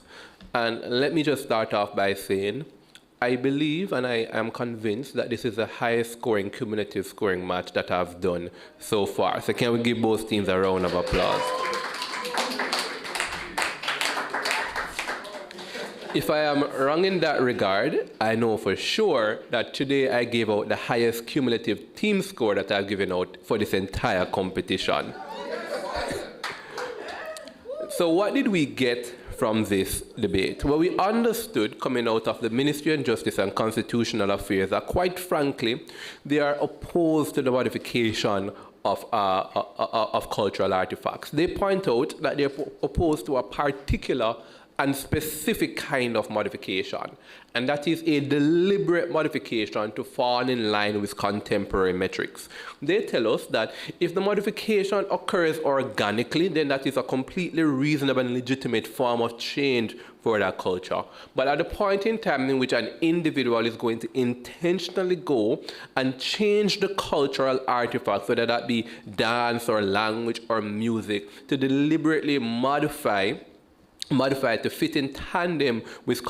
And let me just start off by saying, I believe and I am convinced that this is the highest scoring, cumulative scoring match that I've done so far. So can we give both teams a round of applause? If I am wrong in that regard, I know for sure that today I gave out the highest cumulative team score that I've given out for this entire competition. So what did we get from this debate? Well, we understood coming out of the Ministry of Justice and Constitutional Affairs that, quite frankly, they are opposed to the modification of cultural artifacts. They point out that they're opposed to a particular and specific kind of modification, and that is a deliberate modification to fall in line with contemporary metrics. They tell us that if the modification occurs organically, then that is a completely reasonable and legitimate form of change for that culture. But at the point in time in which an individual is going to intentionally go and change the cultural artifacts, whether that be dance or language or music, to deliberately modify it to fit in tandem with the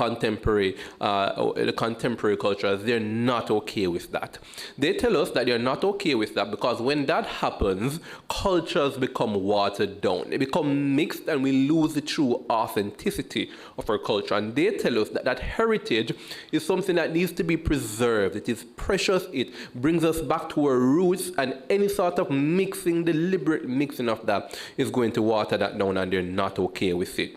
contemporary cultures, they're not okay with that. They tell us that they're not okay with that because when that happens, cultures become watered down. They become mixed and we lose the true authenticity of our culture. And they tell us that heritage is something that needs to be preserved. It is precious. It brings us back to our roots, and any sort of mixing, deliberate mixing of that is going to water that down, and they're not okay with it.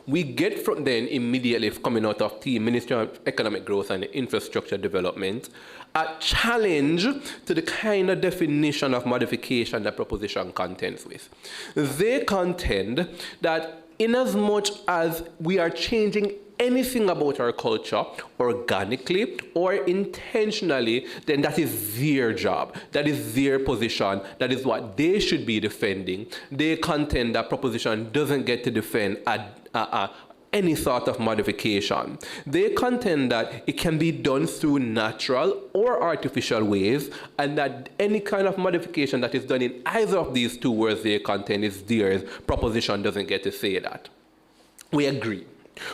We get from then immediately coming out of the Ministry of Economic Growth and Infrastructure Development a challenge to the kind of definition of modification that proposition contends with. They contend that inasmuch as we are changing anything about our culture organically or intentionally, then that is their job. That is their position. That is what they should be defending. They contend that proposition doesn't get to defend any sort of modification. They contend that it can be done through natural or artificial ways, and that any kind of modification that is done in either of these two words they contend is theirs. Proposition doesn't get to say that. We agree.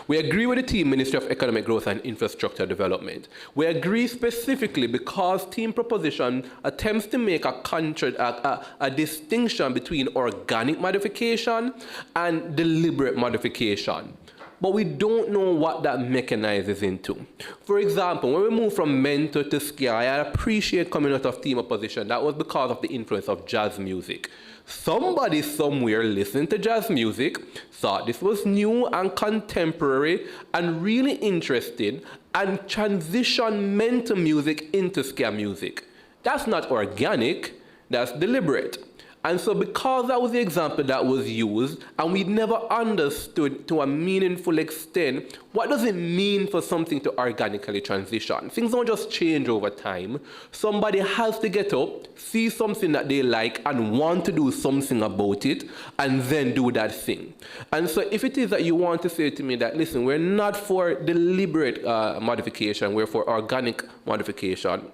We agree with the Team Ministry of Economic Growth and Infrastructure Development. We agree specifically because Team Proposition attempts to make a distinction between organic modification and deliberate modification. But we don't know what that mechanizes into. For example, when we move from mentor to ska, I appreciate coming out of Team Opposition. That was because of the influence of jazz music. Somebody somewhere listening to jazz music thought this was new and contemporary and really interesting and transitioned mentor music into ska music. That's not organic, that's deliberate. And so because that was the example that was used, and we never understood to a meaningful extent, what does it mean for something to organically transition? Things don't just change over time. Somebody has to get up, see something that they like, and want to do something about it, and then do that thing. And so if it is that you want to say to me that, listen, we're not for deliberate modification, we're for organic modification,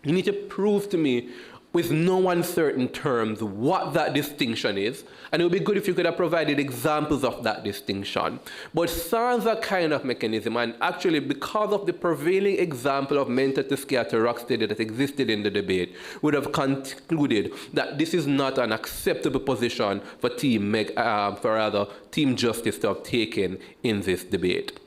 you need to prove to me with no uncertain terms what that distinction is, and it would be good if you could have provided examples of that distinction. But sans a kind of mechanism, and actually because of the prevailing example of mentor to ska to rocksteady that existed in the debate, would have concluded that this is not an acceptable position for Team Justice to have taken in this debate.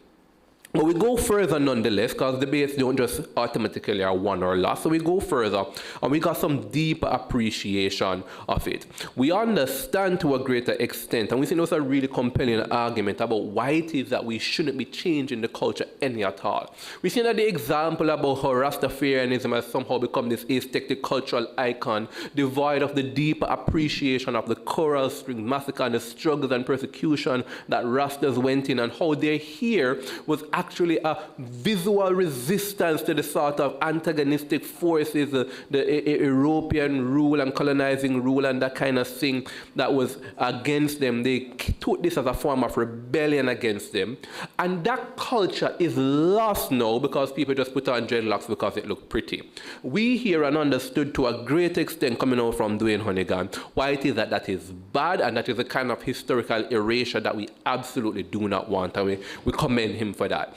But we go further nonetheless, because debates don't just automatically are won or lost. So we go further, and we got some deeper appreciation of it. We understand to a greater extent, and we think it was a really compelling argument about why it is that we shouldn't be changing the culture any at all. We see that the example about how Rastafarianism has somehow become this aesthetic cultural icon, devoid of the deeper appreciation of the Coral Spring Massacre and the struggles and persecution that Rastas went in, and how they're here was actually a visual resistance to the sort of antagonistic forces, the European rule and colonizing rule and that kind of thing that was against them. They took this as a form of rebellion against them. And that culture is lost now because people just put on dreadlocks because it looked pretty. We hear and understood to a great extent coming out from Dwayne Honegan why it is that is bad, and that is a kind of historical erasure that we absolutely do not want, and we commend him for that.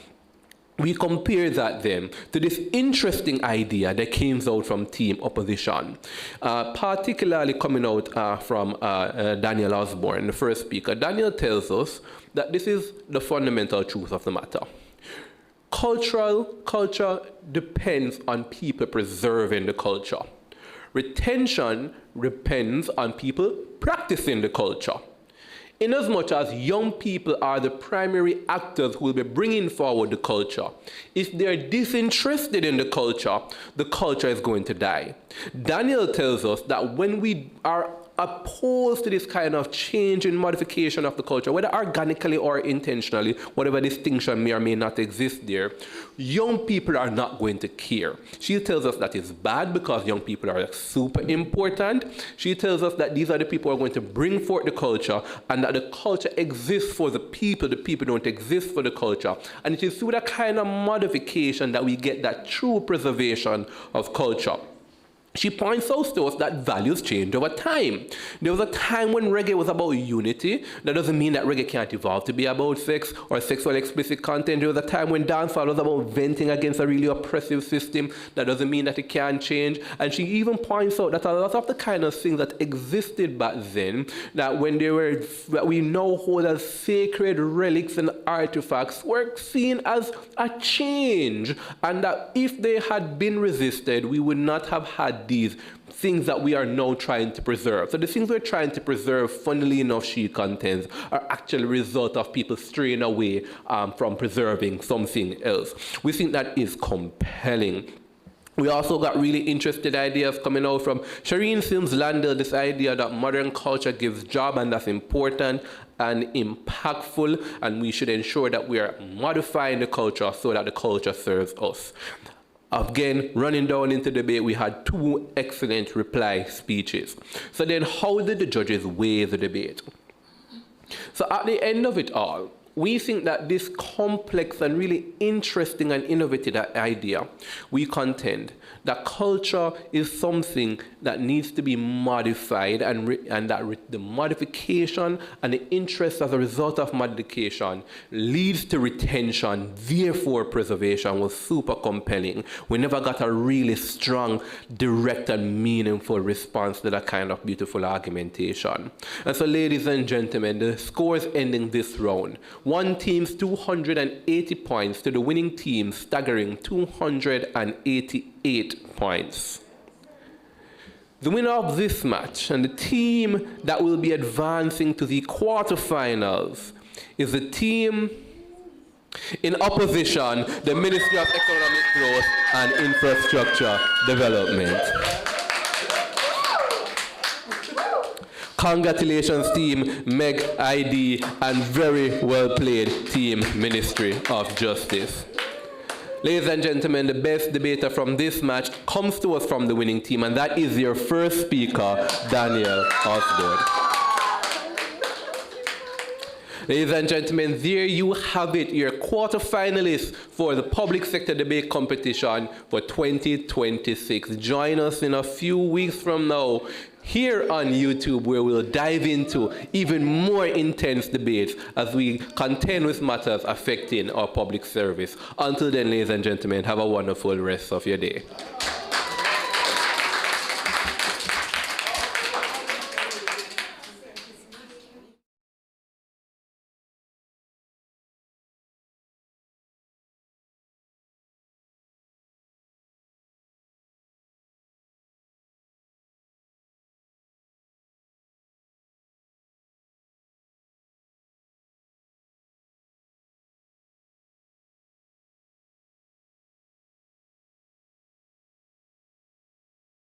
We compare that then to this interesting idea that came out from Team Opposition, particularly coming out from Daniel Osborne, the first speaker. Daniel tells us that this is the fundamental truth of the matter. Culture depends on people preserving the culture. Retention depends on people practicing the culture. Inasmuch as young people are the primary actors who will be bringing forward the culture, if they're disinterested in the culture is going to die. Daniel tells us that when we are opposed to this kind of change and modification of the culture, whether organically or intentionally, whatever distinction may or may not exist there, young people are not going to care. She tells us that it's bad because young people are super important. She tells us that these are the people who are going to bring forth the culture, and that the culture exists for the people don't exist for the culture. And it is through that kind of modification that we get that true preservation of culture. She points out to us that values change over time. There was a time when reggae was about unity. That doesn't mean that reggae can't evolve to be about sex or sexual explicit content. There was a time when dancehall was about venting against a really oppressive system. That doesn't mean that it can't change. And she even points out that a lot of the kind of things that existed back then, that we now hold as sacred relics and artifacts, were seen as a change. And that if they had been resisted, we would not have had these things that we are now trying to preserve. So the things we're trying to preserve, funnily enough, she contends, are actually a result of people straying away from preserving something else. We think that is compelling. We also got really interesting ideas coming out from Shireen Sims Landell, this idea that modern culture gives job, and that's important and impactful, and we should ensure that we are modifying the culture so that the culture serves us. Again, running down into debate, we had two excellent reply speeches. So then how did the judges weigh the debate? So at the end of it all, we think that this complex and really interesting and innovative idea, we contend that culture is something that needs to be modified, and that the modification and the interest as a result of modification leads to retention, therefore preservation, was super compelling. We never got a really strong, direct and meaningful response to that kind of beautiful argumentation. And so, ladies and gentlemen, the scores ending this round. One team's 280 points to the winning team's staggering 288 points. The winner of this match and the team that will be advancing to the quarterfinals is the team in opposition, the Ministry of Economic Growth and Infrastructure Development. Congratulations, team Meg ID, and very well played, team Ministry of Justice. Ladies and gentlemen, the best debater from this match comes to us from the winning team, and that is your first speaker, Daniel Osborne. Ladies and gentlemen, there you have it, your quarterfinalists for the public sector debate competition for 2026. Join us in a few weeks from now here on YouTube, where we'll dive into even more intense debates as we contend with matters affecting our public service. Until then, ladies and gentlemen, have a wonderful rest of your day.